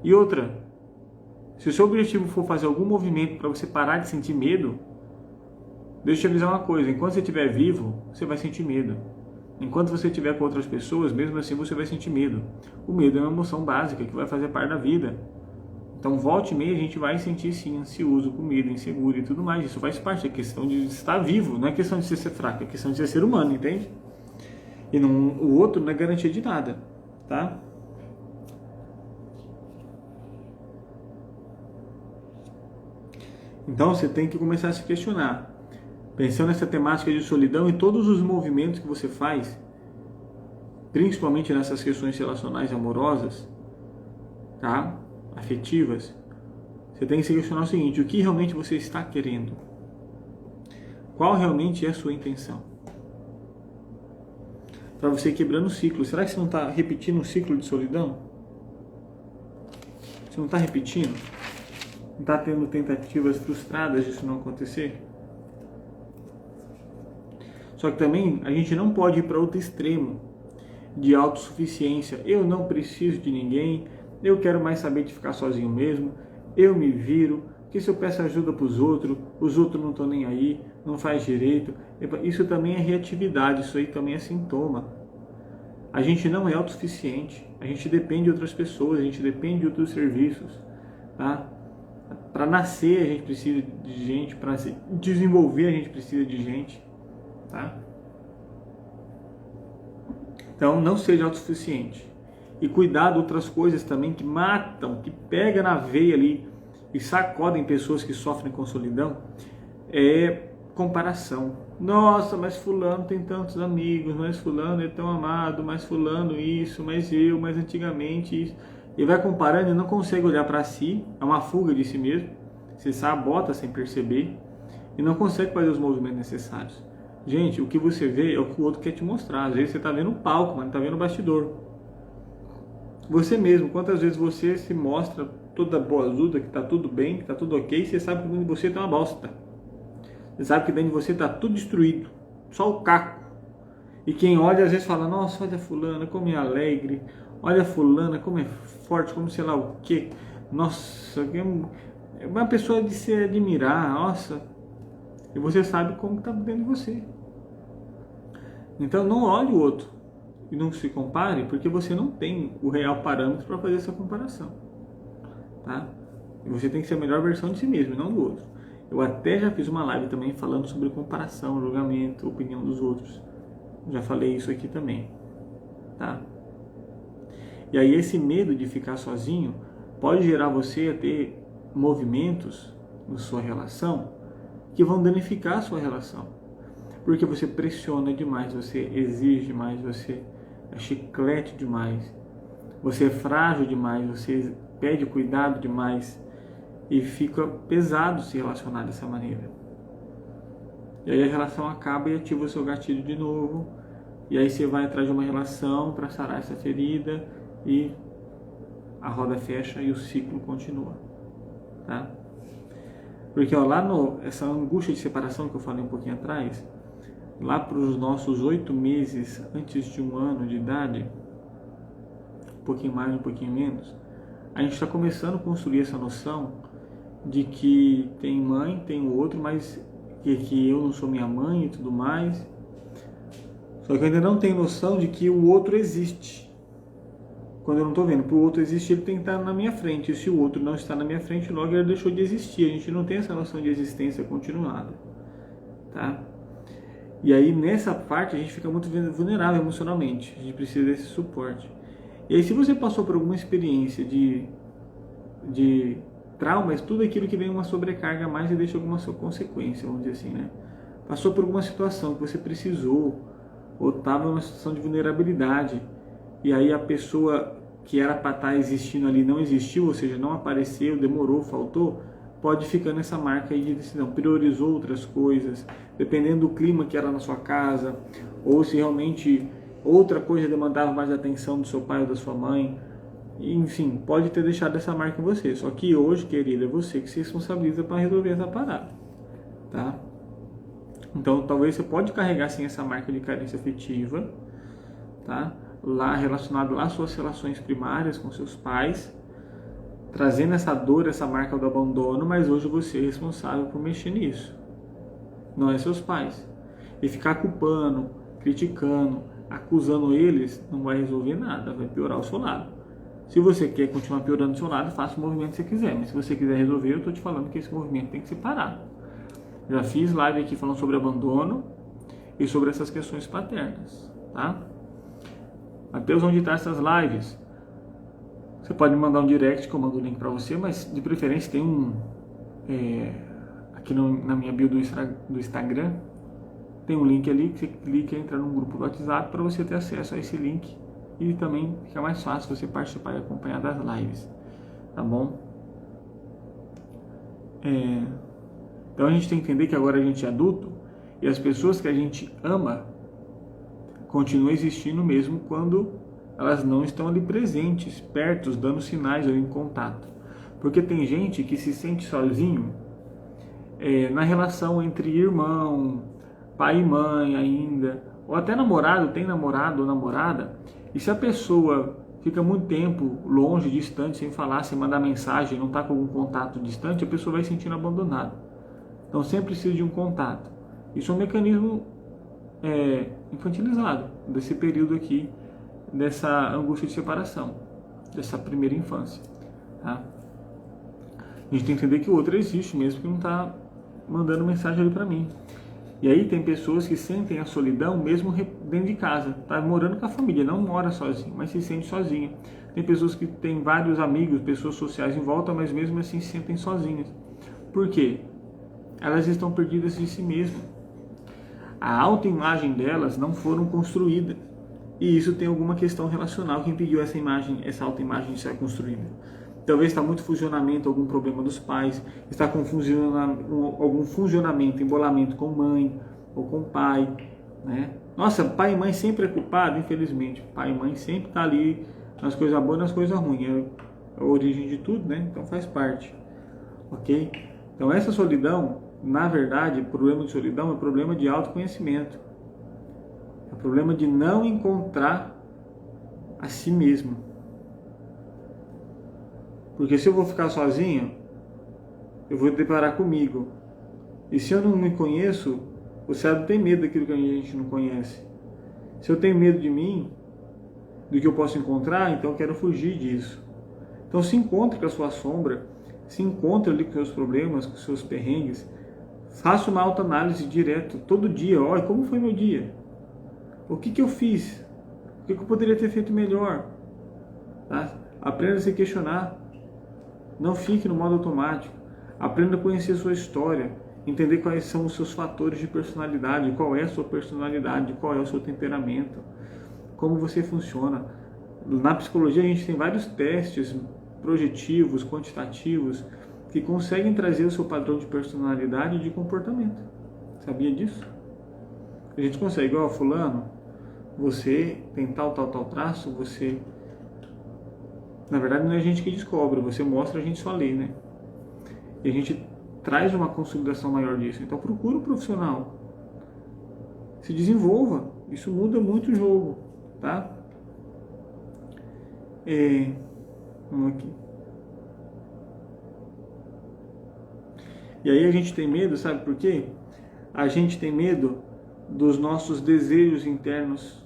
E outra, se o seu objetivo for fazer algum movimento para você parar de sentir medo, deixa eu te avisar uma coisa, enquanto você estiver vivo, você vai sentir medo. Enquanto você estiver com outras pessoas, mesmo assim você vai sentir medo. O medo é uma emoção básica que vai fazer parte da vida. Então, volta e meia, a gente vai sentir sim, ansioso, com medo, inseguro e tudo mais. Isso faz parte da questão de estar vivo, não é questão de ser fraco, é questão de ser humano, entende? E o outro não é garantia de nada, tá? Então, você tem que começar a se questionar. Pensando nessa temática de solidão e todos os movimentos que você faz, principalmente nessas questões relacionais amorosas, tá? Afetivas, você tem que se questionar o seguinte: o que realmente você está querendo? Qual realmente é a sua intenção? Para você ir quebrando o ciclo. Será que você não está repetindo um ciclo de solidão? Você não está repetindo? Não está tendo tentativas frustradas disso não acontecer? Só que também a gente não pode ir para outro extremo de autossuficiência. Eu não preciso de ninguém, eu quero mais saber de ficar sozinho mesmo, eu me viro, porque se eu peço ajuda para os outros não estão nem aí, não faz direito. Isso também é reatividade, isso aí também é sintoma. A gente não é autossuficiente, a gente depende de outras pessoas, a gente depende de outros serviços, tá? Para nascer a gente precisa de gente, para desenvolver a gente precisa de gente, tá? Então não seja autossuficiente. E cuidar de outras coisas também que matam, que pegam na veia ali e sacodem pessoas que sofrem com solidão, é comparação. Nossa, mas fulano tem tantos amigos, mas fulano é tão amado, mas fulano isso, mas eu, mas antigamente isso. E vai comparando e não consegue olhar para si, é uma fuga de si mesmo, se sabota sem perceber e não consegue fazer os movimentos necessários. Gente, o que você vê é o que o outro quer te mostrar. Às vezes você está vendo o palco, mas não está vendo o bastidor. Você mesmo, quantas vezes você se mostra toda boazuda, que está tudo bem, que está tudo ok, e você sabe que dentro de você está uma bosta. Você sabe que dentro de você está tudo destruído, só o caco. E quem olha às vezes fala, nossa, olha fulana como é alegre, olha fulana como é forte, como sei lá o quê. Nossa, é uma pessoa de se admirar, nossa. E você sabe como está dentro de você. Então não olhe o outro e não se compare, porque você não tem o real parâmetro para fazer essa comparação. Tá? E você tem que ser a melhor versão de si mesmo, não do outro. Eu até já fiz uma live também falando sobre comparação, julgamento, opinião dos outros. Já falei isso aqui também. Tá? E aí esse medo de ficar sozinho pode gerar você a ter movimentos na sua relação que vão danificar a sua relação. Porque você pressiona demais, você exige demais, você é chiclete demais, você é frágil demais, você pede cuidado demais e fica pesado se relacionar dessa maneira. E aí a relação acaba e ativa o seu gatilho de novo, e aí você vai atrás de uma relação para sarar essa ferida e a roda fecha e o ciclo continua. Tá? Porque ó, lá essa angústia de separação que eu falei um pouquinho atrás, lá para os nossos 8 meses antes de 1 ano de idade, um pouquinho mais, um pouquinho menos, a gente está começando a construir essa noção de que tem mãe, tem o outro, mas que eu não sou minha mãe e tudo mais. Só que eu ainda não tenho noção de que o outro existe. Quando eu não estou vendo, para o outro existir, ele tem que estar na minha frente. E se o outro não está na minha frente, logo ele deixou de existir. A gente não tem essa noção de existência continuada. Tá? E aí nessa parte a gente fica muito vulnerável emocionalmente. A gente precisa desse suporte. E aí se você passou por alguma experiência de traumas, tudo aquilo que vem uma sobrecarga a mais e deixa alguma consequência, vamos dizer assim, né? Passou por alguma situação que você precisou, ou estava numa situação de vulnerabilidade, e aí a pessoa que era para estar existindo ali não existiu, ou seja, não apareceu, demorou, faltou, pode ficar nessa marca aí de decisão, priorizou outras coisas, dependendo do clima que era na sua casa, ou se realmente outra coisa demandava mais atenção do seu pai ou da sua mãe. Enfim, pode ter deixado essa marca em você. Só que hoje, querida, é você que se responsabiliza para resolver essa parada, tá? Então, talvez você pode carregar sim essa marca de carência afetiva, tá? Lá relacionado às suas relações primárias com seus pais, trazendo essa dor, essa marca do abandono, mas hoje você é responsável por mexer nisso. Não é seus pais. E ficar culpando, criticando, acusando eles não vai resolver nada, vai piorar o seu lado. Se você quer continuar piorando do seu lado, faça o movimento que você quiser. Mas se você quiser resolver, eu estou te falando que esse movimento tem que ser parado. Já fiz live aqui falando sobre abandono e sobre essas questões paternas. Tá? Matheus, onde estão essas lives? Você pode me mandar um direct que eu mando o link para você, mas de preferência tem aqui na minha bio do Instagram, tem um link ali que você clica e entra num grupo do WhatsApp para você ter acesso a esse link. E também fica mais fácil você participar e acompanhar das lives, tá bom? Então a gente tem que entender que agora a gente é adulto e as pessoas que a gente ama continuam existindo mesmo quando elas não estão ali presentes, perto, dando sinais ou em contato. Porque tem gente que se sente sozinho na relação entre irmão, pai e mãe ainda, ou até namorado, tem namorado ou namorada. E se a pessoa fica muito tempo longe, distante, sem falar, sem mandar mensagem, não está com algum contato distante, a pessoa vai se sentindo abandonada. Então sempre precisa de um contato. Isso é um mecanismo infantilizado desse período aqui, dessa angústia de separação, dessa primeira infância. Tá? A gente tem que entender que o outro existe mesmo, que não está mandando mensagem ali para mim. E aí tem pessoas que sentem a solidão mesmo dentro de casa, tá morando com a família, não mora sozinho, mas se sente sozinha. Tem pessoas que têm vários amigos, pessoas sociais em volta, mas mesmo assim se sentem sozinhas. Por quê? Elas estão perdidas de si mesmas. A autoimagem delas não foram construídas. E isso tem alguma questão relacional que impediu essa autoimagem de ser construída. Talvez está muito funcionamento, algum problema dos pais, está com algum funcionamento, embolamento com mãe ou com pai, né? Nossa, pai e mãe sempre é culpado, infelizmente. Pai e mãe sempre está ali nas coisas boas e nas coisas ruins. É a origem de tudo, né? Então faz parte, ok? Então essa solidão, na verdade, o problema de solidão é problema de autoconhecimento. É problema de não encontrar a si mesmo. Porque se eu vou ficar sozinho, eu vou deparar comigo. E se eu não me conheço, o cérebro tem medo daquilo que a gente não conhece. Se eu tenho medo de mim, do que eu posso encontrar, então eu quero fugir disso. Então se encontre com a sua sombra, se encontre ali com seus problemas, com seus perrengues. Faça uma autoanálise direto, todo dia. Olha, como foi meu dia? O que eu fiz? O que eu poderia ter feito melhor? Tá? Aprenda a se questionar. Não fique no modo automático. Aprenda a conhecer a sua história, entender quais são os seus fatores de personalidade, qual é a sua personalidade, qual é o seu temperamento, como você funciona. Na psicologia a gente tem vários testes projetivos, quantitativos, que conseguem trazer o seu padrão de personalidade e de comportamento. Sabia disso? A gente consegue, ó, fulano, você tem tal traço, você... Na verdade não é a gente que descobre, você mostra, a gente só lê, né? E a gente traz uma consolidação maior disso. Então procura um profissional. Se desenvolva. Isso muda muito o jogo, tá? Vamos aqui. E aí a gente tem medo, sabe por quê? A gente tem medo dos nossos desejos internos.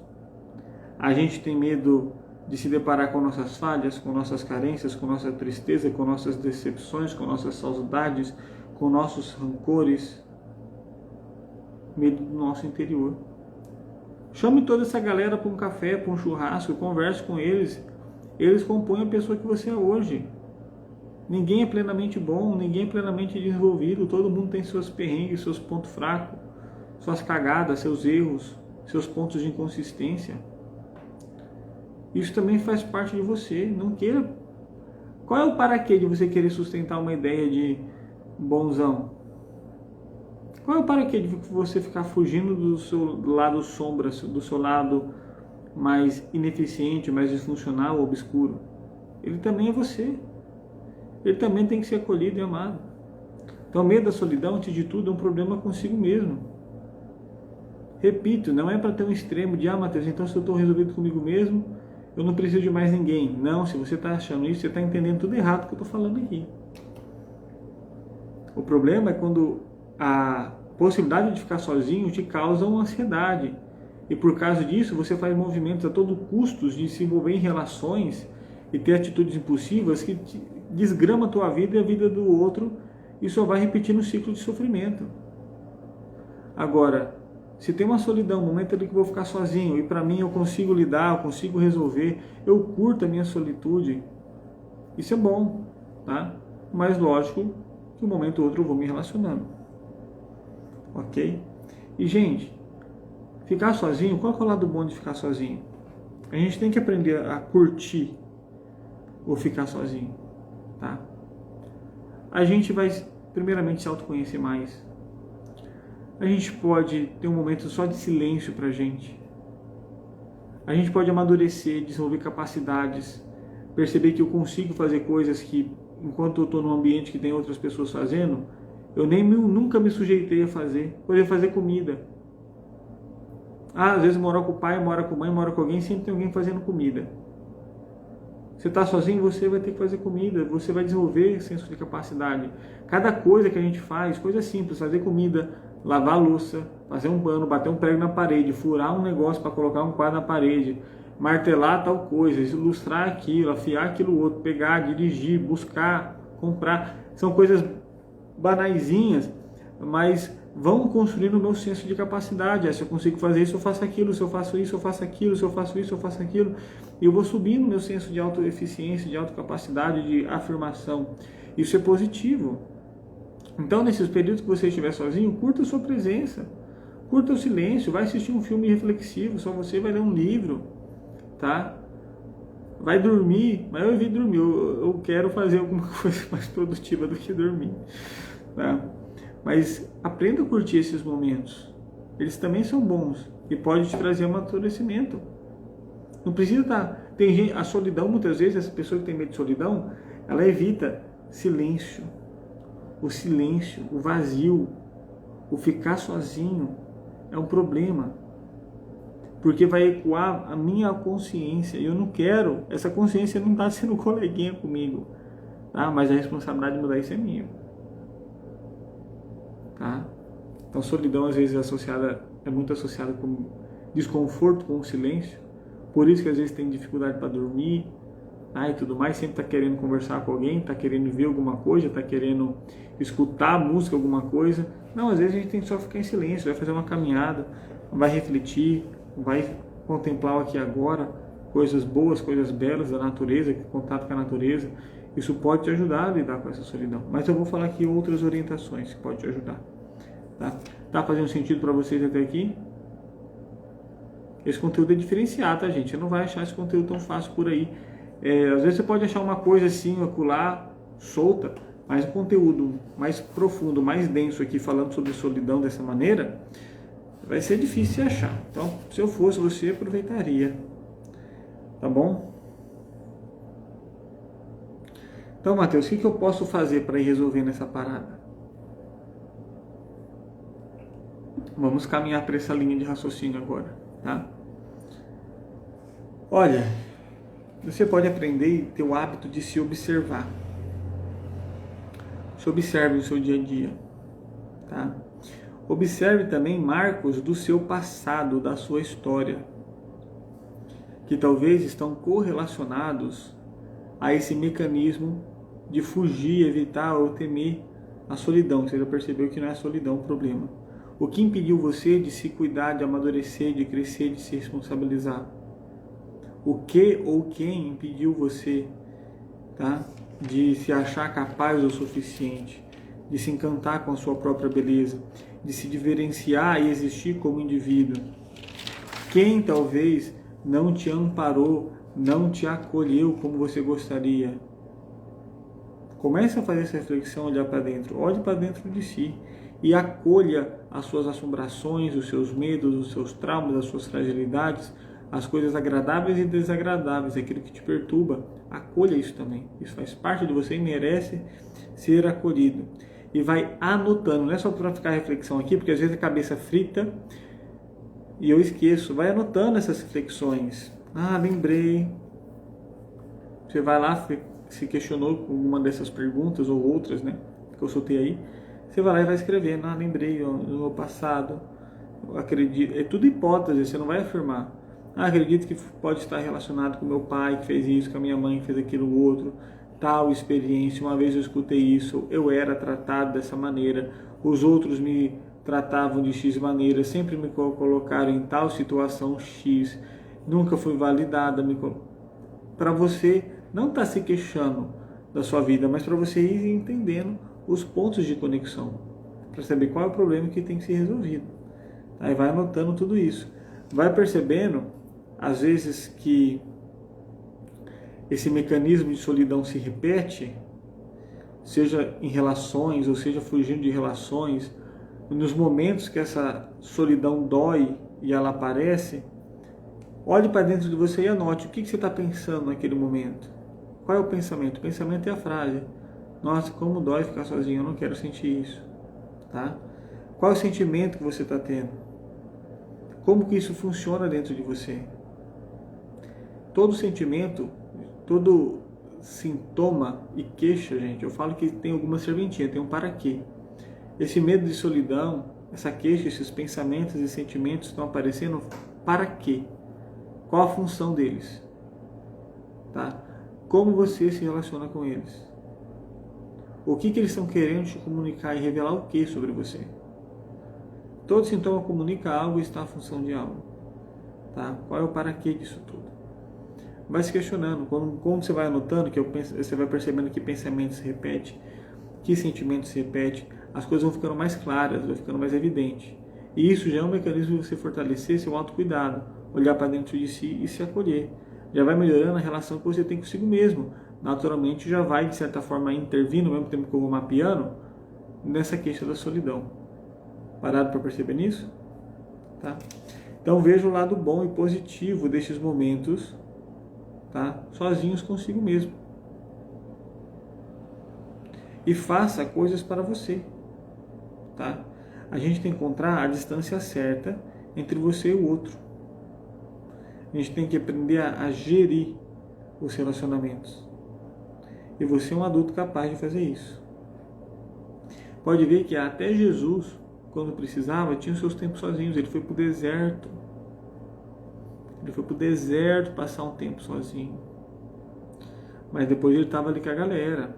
A gente tem medo de se deparar com nossas falhas, com nossas carências, com nossa tristeza, com nossas decepções, com nossas saudades, com nossos rancores. Medo do nosso interior. Chame toda essa galera para um café, para um churrasco, converse com eles. Eles compõem a pessoa que você é hoje. Ninguém é plenamente bom, ninguém é plenamente desenvolvido, todo mundo tem seus perrengues, seus pontos fracos, suas cagadas, seus erros, seus pontos de inconsistência. Isso também faz parte de você. Não queira. Qual é o para quê de você querer sustentar uma ideia de bonzão? Qual é o para quê de você ficar fugindo do seu lado sombra, do seu lado mais ineficiente, mais disfuncional, obscuro? Ele também é você. Ele também tem que ser acolhido e amado. Então, o medo da solidão, antes de tudo, é um problema consigo mesmo. Repito, não é para ter um extremo de, Matheus, então se eu estou resolvido comigo mesmo, eu não preciso de mais ninguém. Não, se você está achando isso, você está entendendo tudo errado que eu estou falando aqui. O problema é quando a possibilidade de ficar sozinho te causa uma ansiedade. E por causa disso, você faz movimentos a todo custo de se envolver em relações e ter atitudes impulsivas que desgrama a tua vida e a vida do outro e só vai repetindo o ciclo de sofrimento. Agora, se tem uma solidão, um momento ali que eu vou ficar sozinho e para mim eu consigo lidar, eu consigo resolver, eu curto a minha solitude, isso é bom, tá? Mas lógico que um momento ou outro eu vou me relacionando, ok? E gente, ficar sozinho, qual é o lado bom de ficar sozinho? A gente tem que aprender a curtir o ficar sozinho, tá? A gente vai primeiramente se autoconhecer mais. A gente pode ter um momento só de silêncio pra gente. A gente pode amadurecer, desenvolver capacidades, perceber que eu consigo fazer coisas que, enquanto eu estou num ambiente que tem outras pessoas fazendo, eu nunca me sujeitei a fazer. Por exemplo, fazer comida. Às vezes mora com o pai, mora com a mãe, mora com alguém, sempre tem alguém fazendo comida. Você está sozinho, você vai ter que fazer comida, você vai desenvolver senso de capacidade. Cada coisa que a gente faz, coisa simples, fazer comida, lavar a louça, fazer um pano, bater um prego na parede, furar um negócio para colocar um quadro na parede, martelar tal coisa, ilustrar aquilo, afiar aquilo outro, pegar, dirigir, buscar, comprar. São coisas banaisinhas, mas vão construindo o meu senso de capacidade. Se eu consigo fazer isso, eu faço aquilo. Se eu faço isso, eu faço aquilo. Se eu faço isso, eu faço aquilo. E eu vou subindo meu senso de autoeficiência, de autocapacidade, de afirmação. Isso é positivo. Então, nesses períodos que você estiver sozinho, curta a sua presença. Curta o silêncio. Vai assistir um filme reflexivo. Só você vai ler um livro. Tá? Vai dormir. Mas eu evito dormir. Eu quero fazer alguma coisa mais produtiva do que dormir. Tá? Mas aprenda a curtir esses momentos. Eles também são bons e pode te trazer amadurecimento. Não precisa estar. Tem gente, a solidão, muitas vezes, essa pessoa que tem medo de solidão, ela evita silêncio. O silêncio, o vazio, o ficar sozinho é um problema. Porque vai ecoar a minha consciência. E eu não quero. Essa consciência não está sendo coleguinha comigo. Tá? Mas a responsabilidade de mudar isso é minha. Tá? Então, solidão às vezes é muito associada com desconforto com o silêncio. Por isso que às vezes tem dificuldade para dormir, e tudo mais. Sempre está querendo conversar com alguém, está querendo ver alguma coisa, está querendo escutar música, alguma coisa. Não, às vezes a gente tem que só ficar em silêncio, vai fazer uma caminhada, vai refletir, vai contemplar o aqui e agora, coisas boas, coisas belas da natureza, contato com a natureza. Isso pode te ajudar a lidar com essa solidão. Mas eu vou falar aqui outras orientações que podem te ajudar. Tá fazendo sentido para vocês até aqui? Esse conteúdo é diferenciado, tá, gente? Você não vai achar esse conteúdo tão fácil por aí. Às vezes você pode achar uma coisa assim, acolá, solta, mas o conteúdo mais profundo, mais denso aqui, falando sobre solidão dessa maneira, vai ser difícil de achar. Então, se eu fosse você, aproveitaria. Tá bom? Então, Matheus, o que eu posso fazer para ir resolvendo essa parada? Vamos caminhar para essa linha de raciocínio agora, tá? Olha, você pode aprender e ter o hábito de se observar. Se observe no seu dia a dia, tá? Observe também marcos do seu passado, da sua história, que talvez estão correlacionados a esse mecanismo de fugir, evitar ou temer a solidão. Você já percebeu que não é a solidão o problema. O que impediu você de se cuidar, de amadurecer, de crescer, de se responsabilizar? O que ou quem impediu você, tá, de se achar capaz o suficiente, de se encantar com a sua própria beleza, de se diferenciar e existir como indivíduo? Quem talvez não te amparou, não te acolheu como você gostaria? Comece a fazer essa reflexão, olhar para dentro. Olhe para dentro de si e acolha as suas assombrações, os seus medos, os seus traumas, as suas fragilidades, as coisas agradáveis e desagradáveis, aquilo que te perturba. Acolha isso também. Isso faz parte de você e merece ser acolhido. E vai anotando, não é só para ficar reflexão aqui, porque às vezes a cabeça frita e eu esqueço. Vai anotando essas reflexões. Lembrei. Você vai lá, se questionou com uma dessas perguntas ou outras, né, que eu soltei aí. Você vai lá e vai escrevendo. Lembrei do meu passado. Acredito. É tudo hipótese, você não vai afirmar. Acredito que pode estar relacionado com meu pai que fez isso, com a minha mãe que fez aquilo outro. Tal experiência, uma vez eu escutei isso, eu era tratado dessa maneira, os outros me tratavam de X maneira, sempre me colocaram em tal situação X, nunca fui validada. Para você não estar se queixando da sua vida, mas para você ir entendendo os pontos de conexão, para saber qual é o problema que tem que ser resolvido. Aí vai anotando tudo isso, vai percebendo às vezes que esse mecanismo de solidão se repete, seja em relações, ou seja fugindo de relações, nos momentos que essa solidão dói e ela aparece. Olhe para dentro de você e anote o que você está pensando naquele momento. Qual é o pensamento? O pensamento é a frase: nossa, como dói ficar sozinho, eu não quero sentir isso. Tá? Qual é o sentimento que você está tendo? Como que isso funciona dentro de você? Todo sentimento, todo sintoma e queixa, gente, eu falo que tem alguma serventia, tem um para quê. Esse medo de solidão, essa queixa, esses pensamentos e sentimentos estão aparecendo para quê? Qual a função deles? Tá? Como você se relaciona com eles? O que eles estão querendo te comunicar e revelar o que sobre você? Todo sintoma comunica algo e está à função de algo. Tá? Qual é o para quê disso tudo? Vai se questionando. Quando você vai anotando, você vai percebendo que pensamentos se repetem, que sentimentos se repetem, as coisas vão ficando mais claras, vai ficando mais evidente. E isso já é um mecanismo de você fortalecer seu autocuidado, olhar para dentro de si e se acolher. Já vai melhorando a relação que você tem consigo mesmo. Naturalmente já vai, de certa forma, intervindo, ao mesmo tempo que eu vou mapeando, nessa queixa da solidão. Parado para perceber nisso? Tá? Então veja o lado bom e positivo destes momentos, tá? Sozinhos consigo mesmo. E faça coisas para você. Tá? A gente tem que encontrar a distância certa entre você e o outro. A gente tem que aprender a gerir os relacionamentos. E você é um adulto capaz de fazer isso. Pode ver que até Jesus, quando precisava, tinha os seus tempos sozinhos. Ele foi para o deserto. Ele foi para o deserto passar um tempo sozinho. Mas depois ele estava ali com a galera.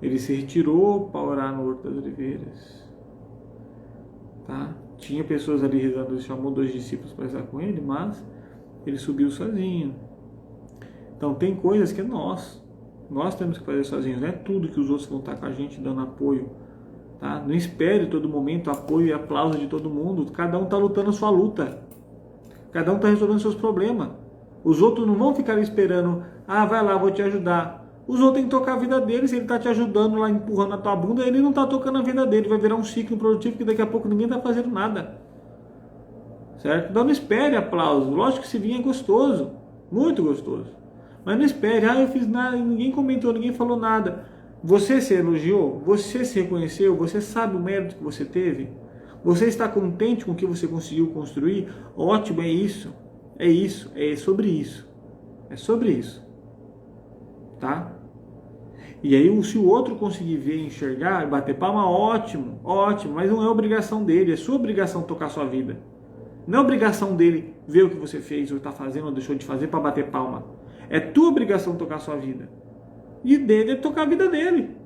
Ele se retirou para orar no Horto das Oliveiras. Tá? Tinha pessoas ali rezando, ele chamou 2 discípulos para rezar com ele, mas ele subiu sozinho. Então tem coisas que nós temos que fazer sozinhos. Não é tudo que os outros vão estar com a gente dando apoio. Tá? Não espere todo momento apoio e aplauso de todo mundo. Cada um está lutando a sua luta. Cada um está resolvendo seus problemas. Os outros não vão ficar esperando, vai lá, vou te ajudar. Os outros têm que tocar a vida deles. Se ele está te ajudando lá, empurrando a tua bunda, ele não está tocando a vida dele. Vai virar um ciclo produtivo que daqui a pouco ninguém está fazendo nada. Certo? Então não espere aplauso. Lógico que se vir é gostoso. Muito gostoso. Mas não espere, eu fiz nada, ninguém comentou, ninguém falou nada. Você se elogiou? Você se reconheceu? Você sabe o mérito que você teve? Você está contente com o que você conseguiu construir? Ótimo, é isso. É isso, é sobre isso. É sobre isso. Tá? E aí, se o outro conseguir ver, enxergar e bater palma, ótimo, ótimo. Mas não é obrigação dele, é sua obrigação tocar a sua vida. Não é obrigação dele ver o que você fez, ou está fazendo, ou deixou de fazer para bater palma. É tua obrigação tocar a sua vida. E dele é tocar a vida dele.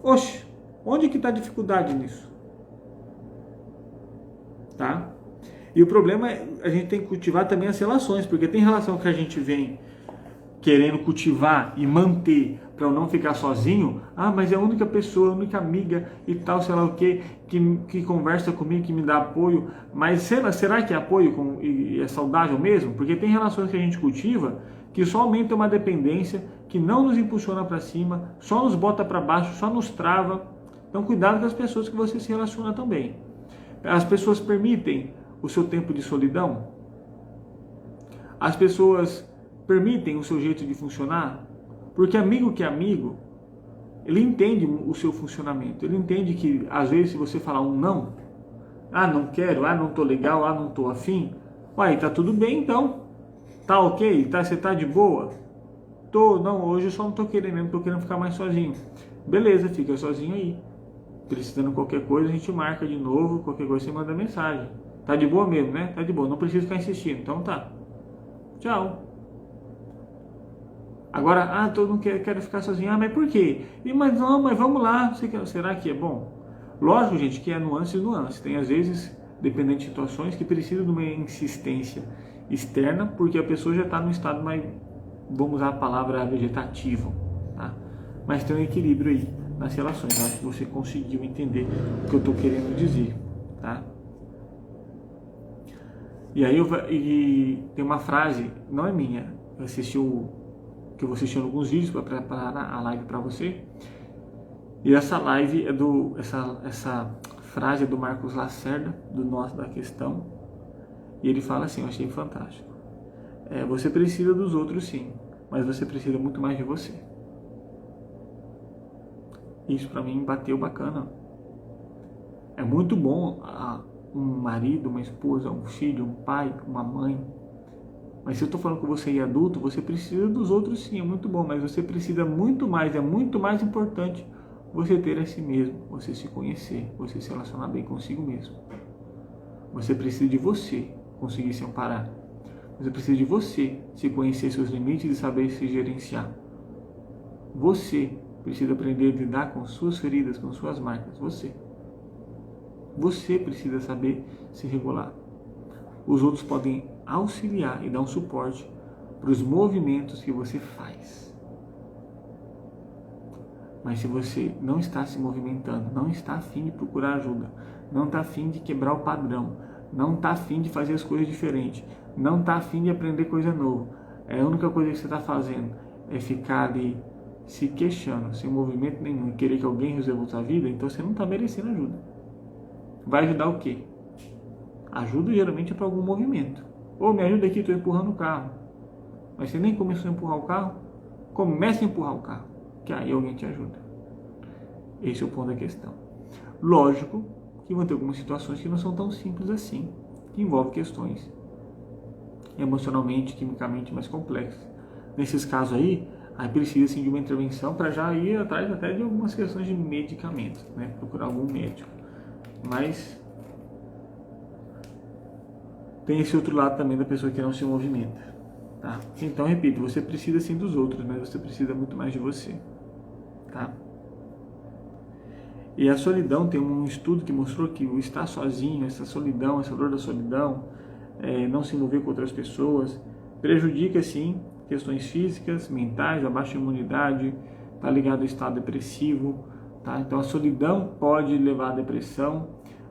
Oxe, onde que está a dificuldade nisso? Tá? E o problema é a gente tem que cultivar também as relações, porque tem relação que a gente vem querendo cultivar e manter para eu não ficar sozinho. Mas é a única pessoa, a única amiga e tal, sei lá o que conversa comigo, que me dá apoio. Mas será que é apoio e é saudável mesmo? Porque tem relações que a gente cultiva que só aumenta uma dependência, que não nos impulsiona para cima, só nos bota para baixo, só nos trava. Então cuidado com as pessoas que você se relaciona também. As pessoas permitem o seu tempo de solidão? As pessoas permitem o seu jeito de funcionar? Porque amigo que é amigo, ele entende o seu funcionamento. Ele entende que, às vezes, se você falar um não, não quero, não tô legal, não tô afim, tá tudo bem então. Tá ok? Você tá de boa? Não, hoje eu só não tô querendo mesmo, tô querendo ficar mais sozinho. Beleza, fica sozinho aí. Precisando de qualquer coisa, a gente marca de novo, qualquer coisa você manda mensagem. Tá de boa mesmo, né? Tá de boa, não precisa ficar insistindo. Então tá. Tchau. Agora, eu não quero ficar sozinho. Mas por quê? Mas vamos lá. Será que é bom? Lógico, gente, que é nuances. Tem às vezes, dependendo de situações, que precisa de uma insistência externa, porque a pessoa já está no estado mais, vamos usar a palavra vegetativo. Tá? Mas tem um equilíbrio aí nas relações. Eu acho que você conseguiu entender o que eu estou querendo dizer. Tá? E aí tem uma frase, não é minha, que eu vou assistir alguns vídeos para preparar a live para você. E essa live essa frase é do Marcos Lacerda, do Nós da Questão. E ele fala assim, eu achei fantástico. Você precisa dos outros sim, mas você precisa muito mais de você. Isso para mim bateu bacana. É muito bom um marido, uma esposa, um filho, um pai, uma mãe. Mas se eu estou falando com você adulto, você precisa dos outros sim, é muito bom, mas você precisa muito mais, é muito mais importante você ter a si mesmo, você se conhecer, você se relacionar bem consigo mesmo. Você precisa de você conseguir se amparar. Você precisa de você se conhecer seus limites e saber se gerenciar. Você precisa aprender a lidar com suas feridas, com suas marcas. Você precisa saber se regular. Os outros podem auxiliar e dar um suporte para os movimentos que você faz. Mas se você não está se movimentando, não está a fim de procurar ajuda, não está a fim de quebrar o padrão, não está a fim de fazer as coisas diferentes, não está a fim de aprender coisa nova, a única coisa que você está fazendo é ficar ali se queixando, sem movimento nenhum, e querer que alguém resolva a sua vida, então você não está merecendo ajuda. Vai ajudar o quê? Ajuda geralmente é para algum movimento. Ou me ajuda aqui, estou empurrando o carro. Mas você nem começou a empurrar o carro, comece a empurrar o carro, que aí alguém te ajuda. Esse é o ponto da questão. Lógico que vão ter algumas situações que não são tão simples assim, que envolvem questões emocionalmente, quimicamente mais complexas. Nesses casos aí precisa sim de uma intervenção para já ir atrás até de algumas questões de medicamentos, né? Procurar algum médico. Mas tem esse outro lado também da pessoa que não se movimenta, tá? Então, repito, você precisa sim dos outros, mas você precisa muito mais de você, tá? E a solidão, tem um estudo que mostrou que o estar sozinho, essa solidão, essa dor da solidão, não se envolver com outras pessoas, prejudica sim questões físicas, mentais, a baixa imunidade, está ligado ao estado depressivo, tá? Então a solidão pode levar à depressão,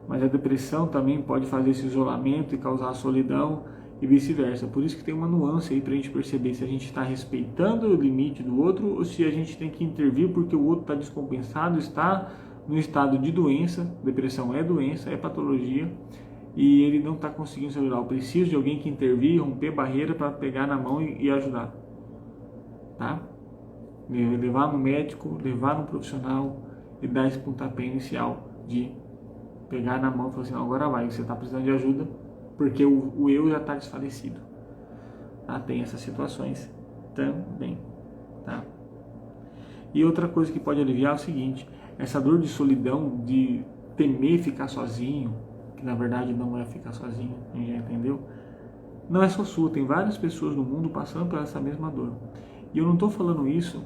mas a depressão também pode fazer esse isolamento e causar a solidão e vice-versa. Por isso que tem uma nuance aí para a gente perceber se a gente está respeitando o limite do outro ou se a gente tem que intervir porque o outro está descompensado, está no estado de doença. Depressão é doença, é patologia, e ele não está conseguindo se ajudar. Eu preciso de alguém que intervir, romper barreira para pegar na mão e ajudar, tá? Levar no médico, levar no profissional e dar esse pontapé inicial de pegar na mão e falar assim, agora vai, você está precisando de ajuda porque o eu já está desfalecido, tá? Tem essas situações também, tá? E outra coisa que pode aliviar é o seguinte, essa dor de solidão, de temer ficar sozinho, que na verdade não é ficar sozinho, a gente já entendeu? Não é só sua, tem várias pessoas no mundo passando por essa mesma dor. E eu não estou falando isso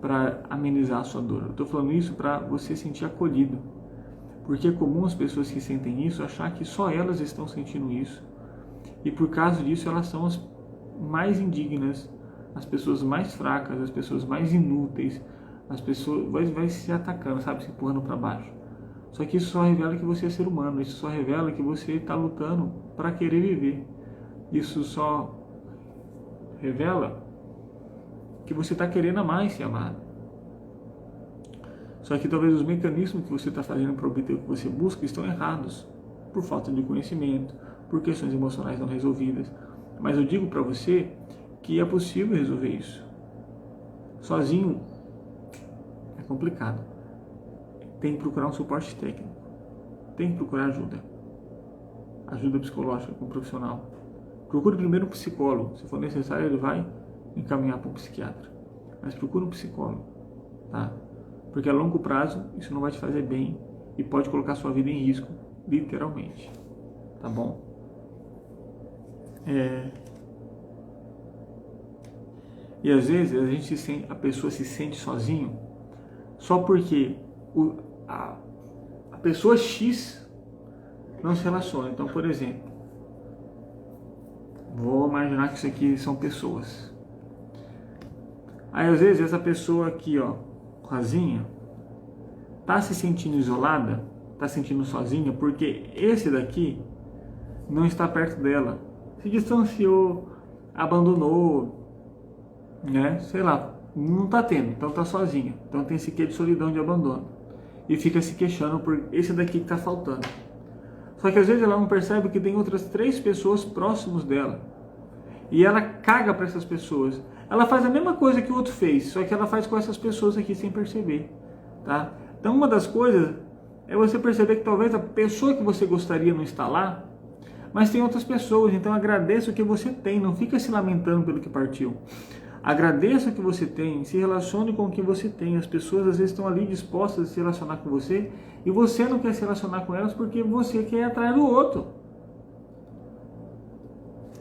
para amenizar a sua dor, eu estou falando isso para você sentir acolhido. Porque é comum as pessoas que sentem isso achar que só elas estão sentindo isso. E por causa disso elas são as mais indignas, as pessoas mais fracas, as pessoas mais inúteis, as pessoas vai se atacando, sabe, se empurrando para baixo. Só que isso só revela que você é ser humano, isso só revela que você está lutando para querer viver. Isso só revela que você está querendo amar e ser amado. Só que talvez os mecanismos que você está fazendo para obter o que você busca estão errados, por falta de conhecimento, por questões emocionais não resolvidas. Mas eu digo para você que é possível resolver isso. Sozinho é complicado. Tem que procurar um suporte técnico. Tem que procurar ajuda. Ajuda psicológica com um profissional. Procure primeiro um psicólogo. Se for necessário, ele vai encaminhar para um psiquiatra. Mas procure um psicólogo, tá? Porque a longo prazo isso não vai te fazer bem e pode colocar sua vida em risco, literalmente, tá bom? E às vezes a pessoa se sente sozinho só porque a pessoa X não se relaciona. Então, por exemplo, vou imaginar que isso aqui são pessoas. Aí às vezes essa pessoa aqui, ó, sozinha, tá se sentindo isolada, tá se sentindo sozinha, porque esse daqui não está perto dela, se distanciou, abandonou, né? Sei lá, não tá tendo, então tá sozinha, então tem esse quê de solidão, de abandono, e fica se queixando por esse daqui que tá faltando. Só que às vezes ela não percebe que tem outras 3 pessoas próximos dela, e ela caga para essas pessoas. Ela faz a mesma coisa que o outro fez, só que ela faz com essas pessoas aqui sem perceber, tá? Então uma das coisas é você perceber que talvez a pessoa que você gostaria não está lá, mas tem outras pessoas, então agradeça o que você tem, não fica se lamentando pelo que partiu. Agradeça o que você tem, se relacione com o que você tem. As pessoas às vezes estão ali dispostas a se relacionar com você e você não quer se relacionar com elas porque você quer ir atrás do outro.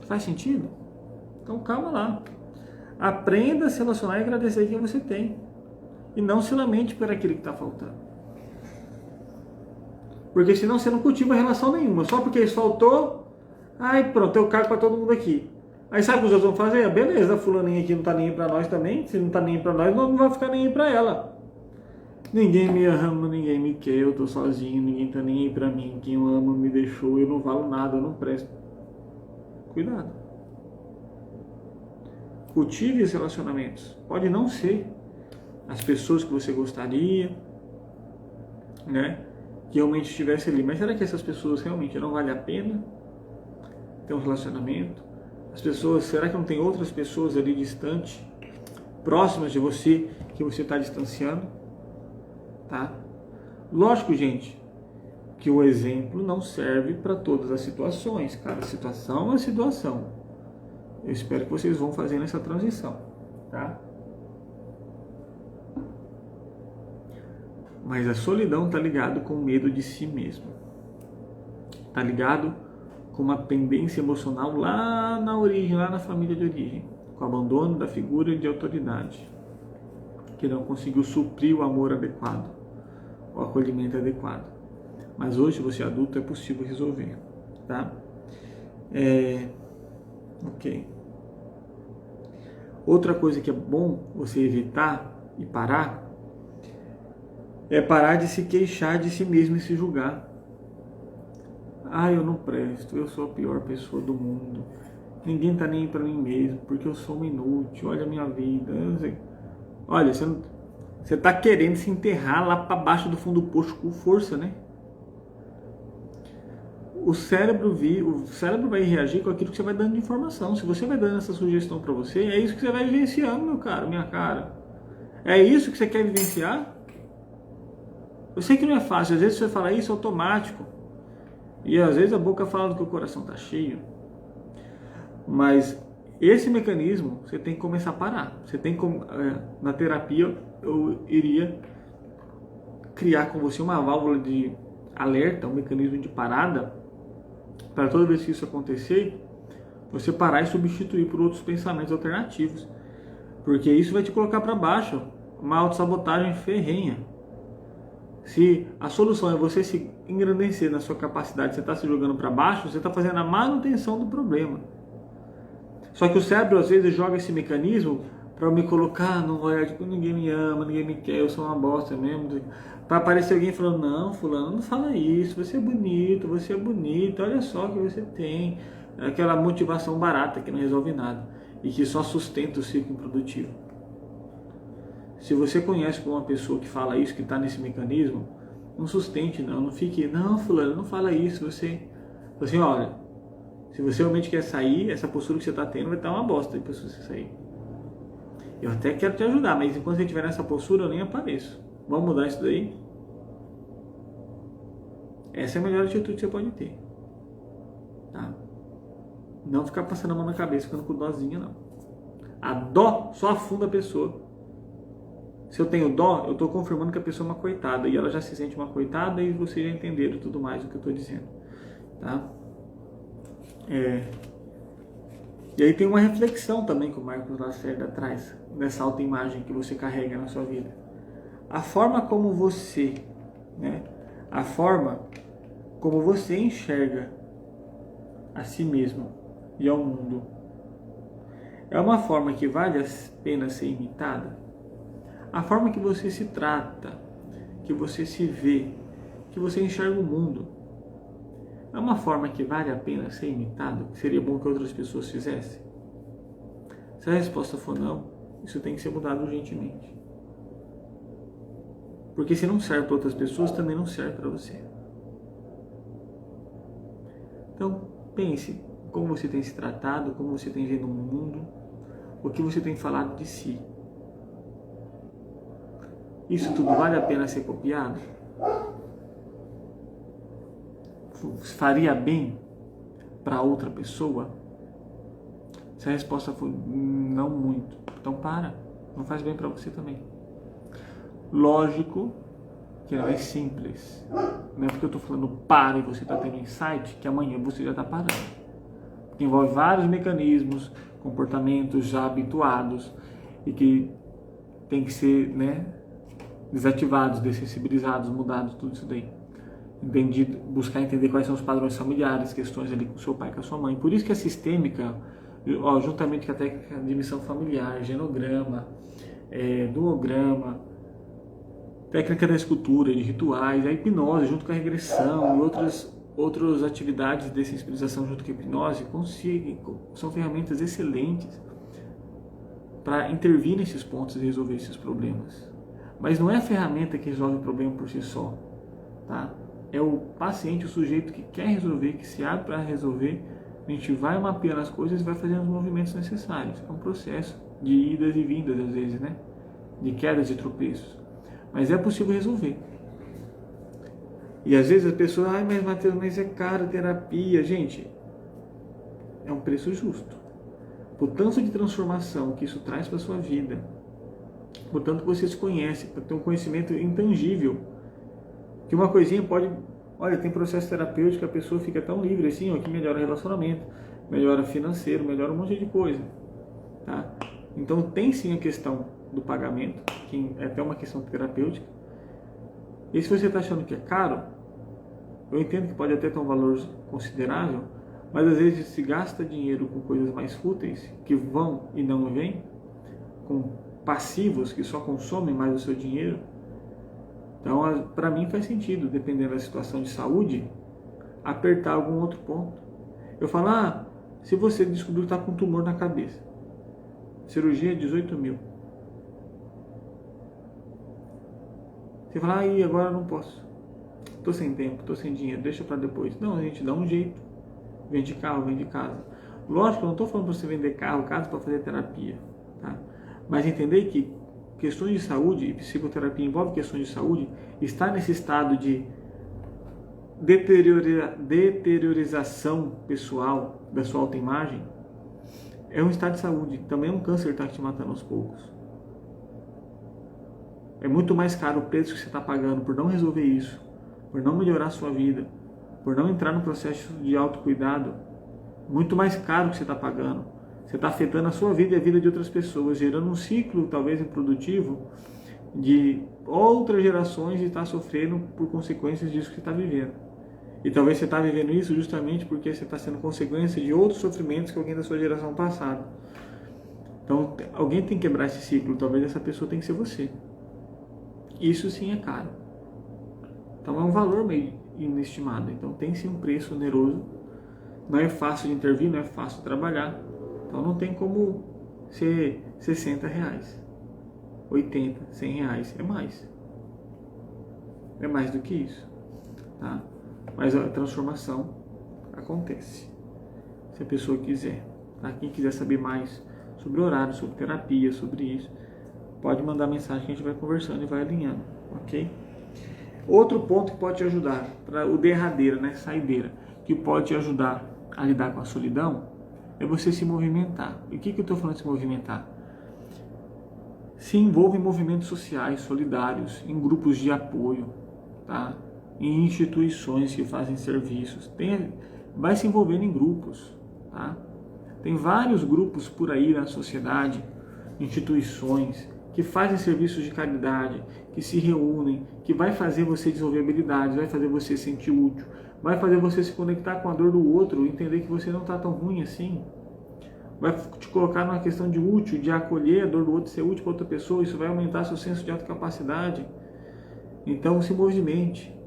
Faz sentido? Então calma lá. Aprenda a se relacionar e agradecer quem você tem. E não se lamente por aquilo que está faltando. Porque senão você não cultiva relação nenhuma. Só porque isso faltou, ai pronto, eu cago para todo mundo aqui. Aí sabe o que os outros vão fazer? Beleza, fulaninha aqui não tá nem aí pra nós também. Se não tá nem aí pra nós, não vai ficar nem aí pra ela. Ninguém me ama, ninguém me quer, eu tô sozinho, ninguém tá nem aí pra mim. Quem eu amo me deixou, eu não valo nada, eu não presto. Cuidado. Cultive os relacionamentos. Pode não ser as pessoas que você gostaria, né? Que realmente estivesse ali. Mas será que essas pessoas realmente não vale a pena ter um relacionamento? As pessoas, será que não tem outras pessoas ali distantes, próximas de você, que você está distanciando? Tá? Lógico, gente, que o exemplo não serve para todas as situações. Cada situação é situação. Eu espero que vocês vão fazendo essa transição, tá? Mas a solidão está ligado com o medo de si mesmo. Está ligado com uma pendência emocional lá na origem, lá na família de origem, com o abandono da figura de autoridade, que não conseguiu suprir o amor adequado, o acolhimento adequado. Mas hoje, você adulto, é possível resolver, tá? Ok. Outra coisa que é bom você evitar e parar, é parar de se queixar de si mesmo e se julgar. Ah, eu não presto, eu sou a pior pessoa do mundo. Ninguém tá nem aí pra mim mesmo, porque eu sou um inútil, olha a minha vida. Olha, você tá querendo se enterrar lá para baixo do fundo do poço com força, né? O cérebro vai reagir com aquilo que você vai dando de informação. Se você vai dando essa sugestão para você, é isso que você vai vivenciando, meu caro, minha cara. É isso que você quer vivenciar? Eu sei que não é fácil, às vezes você fala isso automático. E às vezes a boca fala que o coração está cheio. Mas esse mecanismo você tem que começar a parar. Você tem que, na terapia, eu iria criar com você uma válvula de alerta, um mecanismo de parada, para toda vez que isso acontecer, você parar e substituir por outros pensamentos alternativos. Porque isso vai te colocar para baixo, uma autossabotagem ferrenha. Se a solução é você se engrandecer na sua capacidade, você está se jogando para baixo, você está fazendo a manutenção do problema. Só que o cérebro às vezes joga esse mecanismo para me colocar no olhar de que ninguém me ama, ninguém me quer, eu sou uma bosta mesmo. Para aparecer alguém falando, não, fulano, não fala isso, você é bonito, olha só o que você tem. É aquela motivação barata que não resolve nada e que só sustenta o ciclo improdutivo. Se você conhece uma pessoa que fala isso, que está nesse mecanismo, não sustente, não fique, não, fulano, não fala isso, você olha, se você realmente quer sair, essa postura que você está tendo vai estar uma bosta depois que você sair. Eu até quero te ajudar, mas enquanto você estiver nessa postura, eu nem apareço. Vamos mudar isso daí? Essa é a melhor atitude que você pode ter. Tá? Não ficar passando a mão na cabeça, ficando com dozinha, não. A dó só afunda a pessoa. Se eu tenho dó, eu estou confirmando que a pessoa é uma coitada. E ela já se sente uma coitada e vocês já entenderam tudo mais do que eu estou dizendo. Tá? E aí tem uma reflexão também que o Marcos Lacerda traz. Nessa autoimagem que você carrega na sua vida. A forma como você, né? A forma como você enxerga a si mesmo e ao mundo. É uma forma que vale a pena ser imitada? A forma que você se trata, que você se vê, que você enxerga o mundo, é uma forma que vale a pena ser imitado? Que seria bom que outras pessoas fizessem? Se a resposta for não, isso tem que ser mudado urgentemente. Porque se não serve para outras pessoas, também não serve para você. Então, pense como você tem se tratado, como você tem vindo no mundo, o que você tem falado de si. Isso tudo vale a pena ser copiado? Faria bem para outra pessoa? Se a resposta for Não muito. Então para, não faz bem para você também. Lógico que não é simples. Não é porque eu estou falando para e você está tendo insight que amanhã você já está parando. Porque envolve vários mecanismos, comportamentos já habituados e que tem que ser, né, desativados, dessensibilizados, mudados, tudo isso daí. Entendido, buscar entender quais são os padrões familiares, questões ali com seu pai, com a sua mãe. Por isso que a sistêmica, juntamente com a técnica de missão familiar, genograma, duograma, técnica da escultura, de rituais, a hipnose junto com a regressão e outras atividades de sensibilização junto com a hipnose, são ferramentas excelentes para intervir nesses pontos e resolver esses problemas. Mas não é a ferramenta que resolve o problema por si só, tá? É o paciente, o sujeito que quer resolver, que se abre para resolver. A gente vai mapeando as coisas e vai fazendo os movimentos necessários. É um processo de idas e vindas, às vezes, né? De quedas e tropeços. Mas é possível resolver. E às vezes a pessoa, mas Matheus, mas é caro terapia. Gente, é um preço justo. Por tanto de transformação que isso traz para a sua vida, por tanto que você se conhece, para ter um conhecimento intangível, que uma coisinha pode... Olha, tem processo terapêutico, a pessoa fica tão livre assim, que melhora o relacionamento, melhora financeiro, melhora um monte de coisa. Tá? Então tem sim a questão do pagamento, que é até uma questão terapêutica. E se você está achando que é caro, eu entendo que pode até ter um valor considerável, mas às vezes se gasta dinheiro com coisas mais fúteis, que vão e não vêm, com passivos que só consomem mais o seu dinheiro. Então, para mim faz sentido, dependendo da situação de saúde, apertar algum outro ponto. Eu falo, se você descobrir que está com um tumor na cabeça, cirurgia 18 mil. Você fala, agora eu não posso. Estou sem tempo, estou sem dinheiro, deixa para depois. Não, a gente dá um jeito. Vende carro, vende casa. Lógico, eu não estou falando para você vender carro, casa para fazer terapia. Tá? Mas entender que questões de saúde, e psicoterapia envolve questões de saúde, está nesse estado de deteriorização pessoal da sua autoimagem, é um estado de saúde. Também é um câncer que está te matando aos poucos. É muito mais caro o preço que você está pagando por não resolver isso, por não melhorar a sua vida, por não entrar no processo de autocuidado. Muito mais caro que você está pagando. Você está afetando a sua vida e a vida de outras pessoas, gerando um ciclo talvez improdutivo de outras gerações e está sofrendo por consequências disso que você está vivendo. E talvez você está vivendo isso justamente porque você está sendo consequência de outros sofrimentos que alguém da sua geração passada. Então alguém tem que quebrar esse ciclo, talvez essa pessoa tem que ser você. Isso sim é caro. Então é um valor meio inestimado. Então tem sim um preço oneroso. Não é fácil de intervir, não é fácil de trabalhar. Então não tem como ser R$60, 80, R$100, é mais. É mais do que isso. Tá? Mas a transformação acontece. Se a pessoa quiser. Tá? Quem quiser saber mais sobre horário, sobre terapia, sobre isso, pode mandar mensagem que a gente vai conversando e vai alinhando. Ok? Outro ponto que pode te ajudar, para o derradeira, né, saideira, que pode te ajudar a lidar com a solidão, é você se movimentar. E o que eu estou falando de se movimentar? Se envolve em movimentos sociais, solidários, em grupos de apoio, tá? Em instituições que fazem serviços. Vai se envolvendo em grupos. Tá? Tem vários grupos por aí na sociedade, instituições, que fazem serviços de caridade, que se reúnem, que vai fazer você desenvolver habilidades, vai fazer você se sentir útil, vai fazer você se conectar com a dor do outro, entender que você não está tão ruim assim. Vai te colocar numa questão de útil, de acolher a dor do outro, ser útil para outra pessoa. Isso vai aumentar seu senso de autocapacidade. Então se movimente.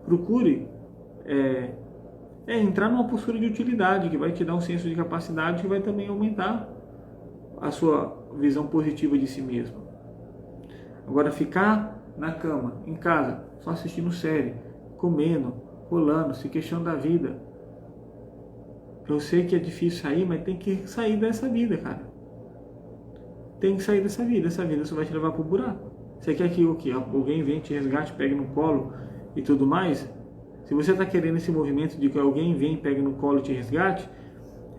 Procure entrar numa postura de utilidade, que vai te dar um senso de capacidade, que vai também aumentar a sua visão positiva de si mesmo. Agora ficar na cama, em casa, só assistindo série, comendo, rolando, se queixando da vida. Eu sei que é difícil sair, mas tem que sair dessa vida, cara. Tem que sair dessa vida. Essa vida só vai te levar pro buraco. Você quer que alguém venha, te resgate, pegue no colo e tudo mais? Se você está querendo esse movimento de que alguém venha, pegue no colo e te resgate,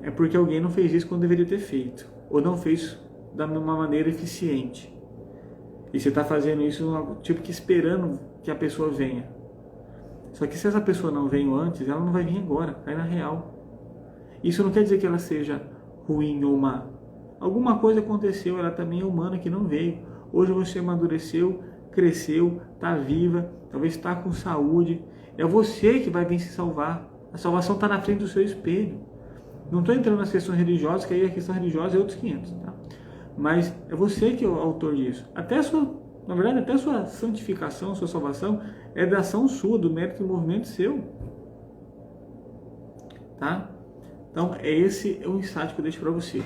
é porque alguém não fez isso quando deveria ter feito. ou não fez da uma maneira eficiente. E você está fazendo isso tipo que esperando que a pessoa venha. Só que se essa pessoa não veio antes, ela não vai vir agora, vai na real. Isso não quer dizer que ela seja ruim ou má. Alguma coisa aconteceu, ela também é humana que não veio. Hoje você amadureceu, cresceu, está viva, talvez está com saúde. É você que vai vir se salvar. A salvação está na frente do seu espelho. Não estou entrando nas questões religiosas, que aí a questão religiosa é outros 500, tá? Mas é você que é o autor disso. Na verdade, até a sua santificação, sua salvação, é da ação sua, do mérito e do movimento seu. Tá? Então, esse é o insight que eu deixo para você.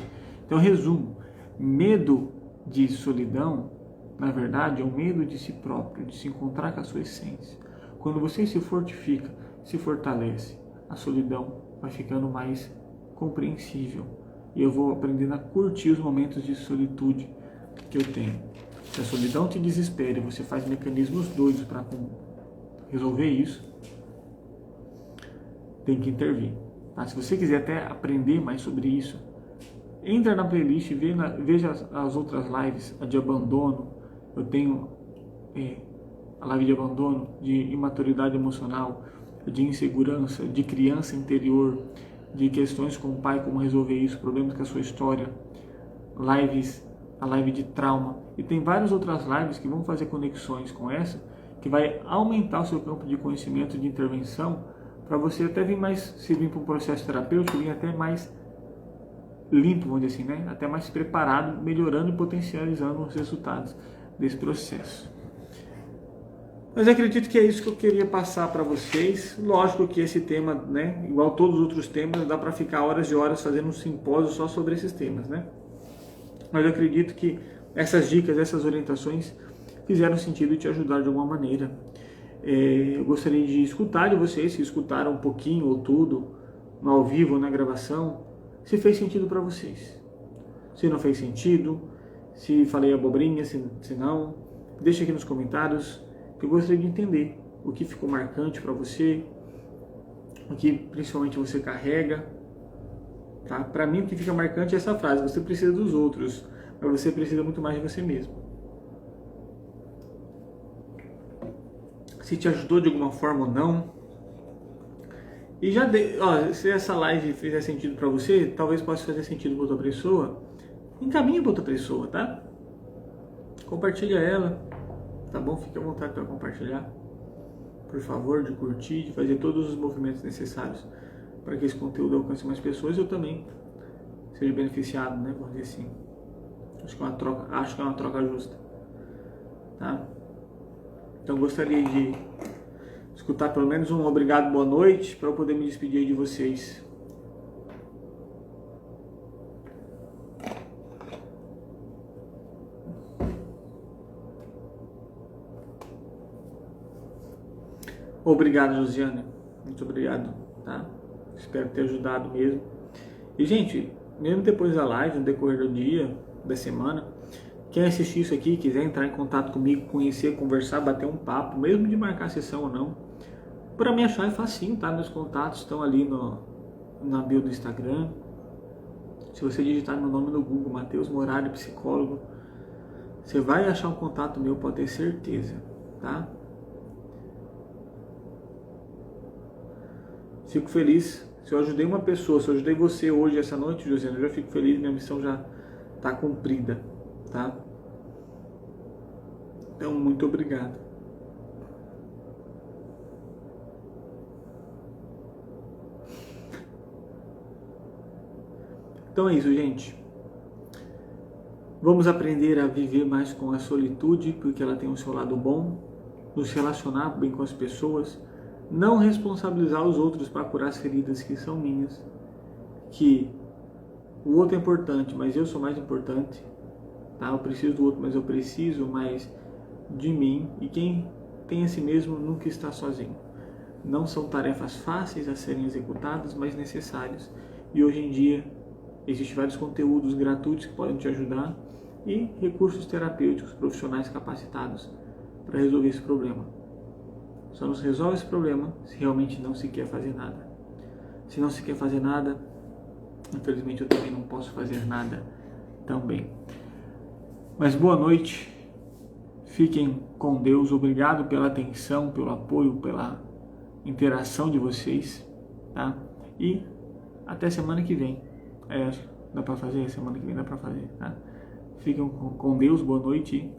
Então, resumo. Medo de solidão, na verdade, é o medo de si próprio, de se encontrar com a sua essência. Quando você se fortifica, se fortalece, a solidão vai ficando mais compreensível. E eu vou aprendendo a curtir os momentos de solitude que eu tenho. Se a solidão te desespera e você faz mecanismos doidos para resolver isso, tem que intervir. Tá? Se você quiser até aprender mais sobre isso, entra na playlist e veja as outras lives, a de abandono. Eu tenho a live de abandono, de imaturidade emocional, de insegurança, de criança interior, de questões com o pai, como resolver isso, problemas com a sua história, a live de trauma. E tem várias outras lives que vão fazer conexões com essa, que vai aumentar o seu campo de conhecimento de intervenção, para você até vir mais, se vir para um processo terapêutico, vir até mais limpo, vamos dizer assim, né? Até mais preparado, melhorando e potencializando os resultados desse processo. Mas acredito que é isso que eu queria passar para vocês. Lógico que esse tema, né, igual todos os outros temas, dá para ficar horas e horas fazendo um simpósio só sobre esses temas, né? Mas eu acredito que essas dicas, essas orientações fizeram sentido e te ajudar de alguma maneira. Eu gostaria de escutar de vocês, se escutaram um pouquinho ou tudo, no ao vivo ou na gravação, se fez sentido para vocês. Se não fez sentido, se falei abobrinha, se não, deixa aqui nos comentários, que eu gostaria de entender o que ficou marcante para você, o que principalmente você carrega. Tá? Para mim o que fica marcante é essa frase: você precisa dos outros, mas você precisa muito mais de você mesmo. Se te ajudou de alguma forma ou não. E se essa live fizer sentido para você, talvez possa fazer sentido para outra pessoa, encaminha para outra pessoa, tá? Compartilha ela, tá bom? Fique à vontade para compartilhar, por favor, de curtir, de fazer todos os movimentos necessários para que esse conteúdo alcance mais pessoas e eu também seja beneficiado, né? Vamos dizer assim. Acho que é uma troca justa, tá? Então gostaria de escutar pelo menos um obrigado, boa noite, para eu poder me despedir aí de vocês. Obrigado, Josiane. Muito obrigado, tá? Espero ter ajudado mesmo. E, gente, mesmo depois da live, no decorrer do dia, da semana, quem assistir isso aqui, quiser entrar em contato comigo, conhecer, conversar, bater um papo, mesmo de marcar sessão ou não, para me achar é facinho, tá? Meus contatos estão ali na bio do Instagram. Se você digitar meu nome no Google, Matheus Morari, psicólogo, você vai achar um contato meu, pode ter certeza, tá? Fico feliz. Se eu ajudei uma pessoa, se eu ajudei você hoje, essa noite, Josiane, eu já fico feliz, minha missão já está cumprida, tá? Então, muito obrigado. Então é isso, gente. Vamos aprender a viver mais com a solitude, porque ela tem o seu lado bom, nos relacionar bem com as pessoas, não responsabilizar os outros para curar as feridas que são minhas, que o outro é importante, mas eu sou mais importante, tá? Eu preciso do outro, mas eu preciso mais de mim, e quem tem a si mesmo nunca está sozinho. Não são tarefas fáceis a serem executadas, mas necessárias, e hoje em dia existem vários conteúdos gratuitos que podem te ajudar e recursos terapêuticos profissionais capacitados para resolver esse problema. Só nos resolve esse problema se realmente não se quer fazer nada. Se não se quer fazer nada, infelizmente eu também não posso fazer nada também. Mas boa noite, fiquem com Deus, obrigado pela atenção, pelo apoio, pela interação de vocês, tá? E até semana que vem. Dá pra fazer? Semana que vem dá pra fazer, tá? Fiquem com Deus, boa noite e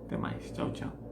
até mais. Tchau, tchau.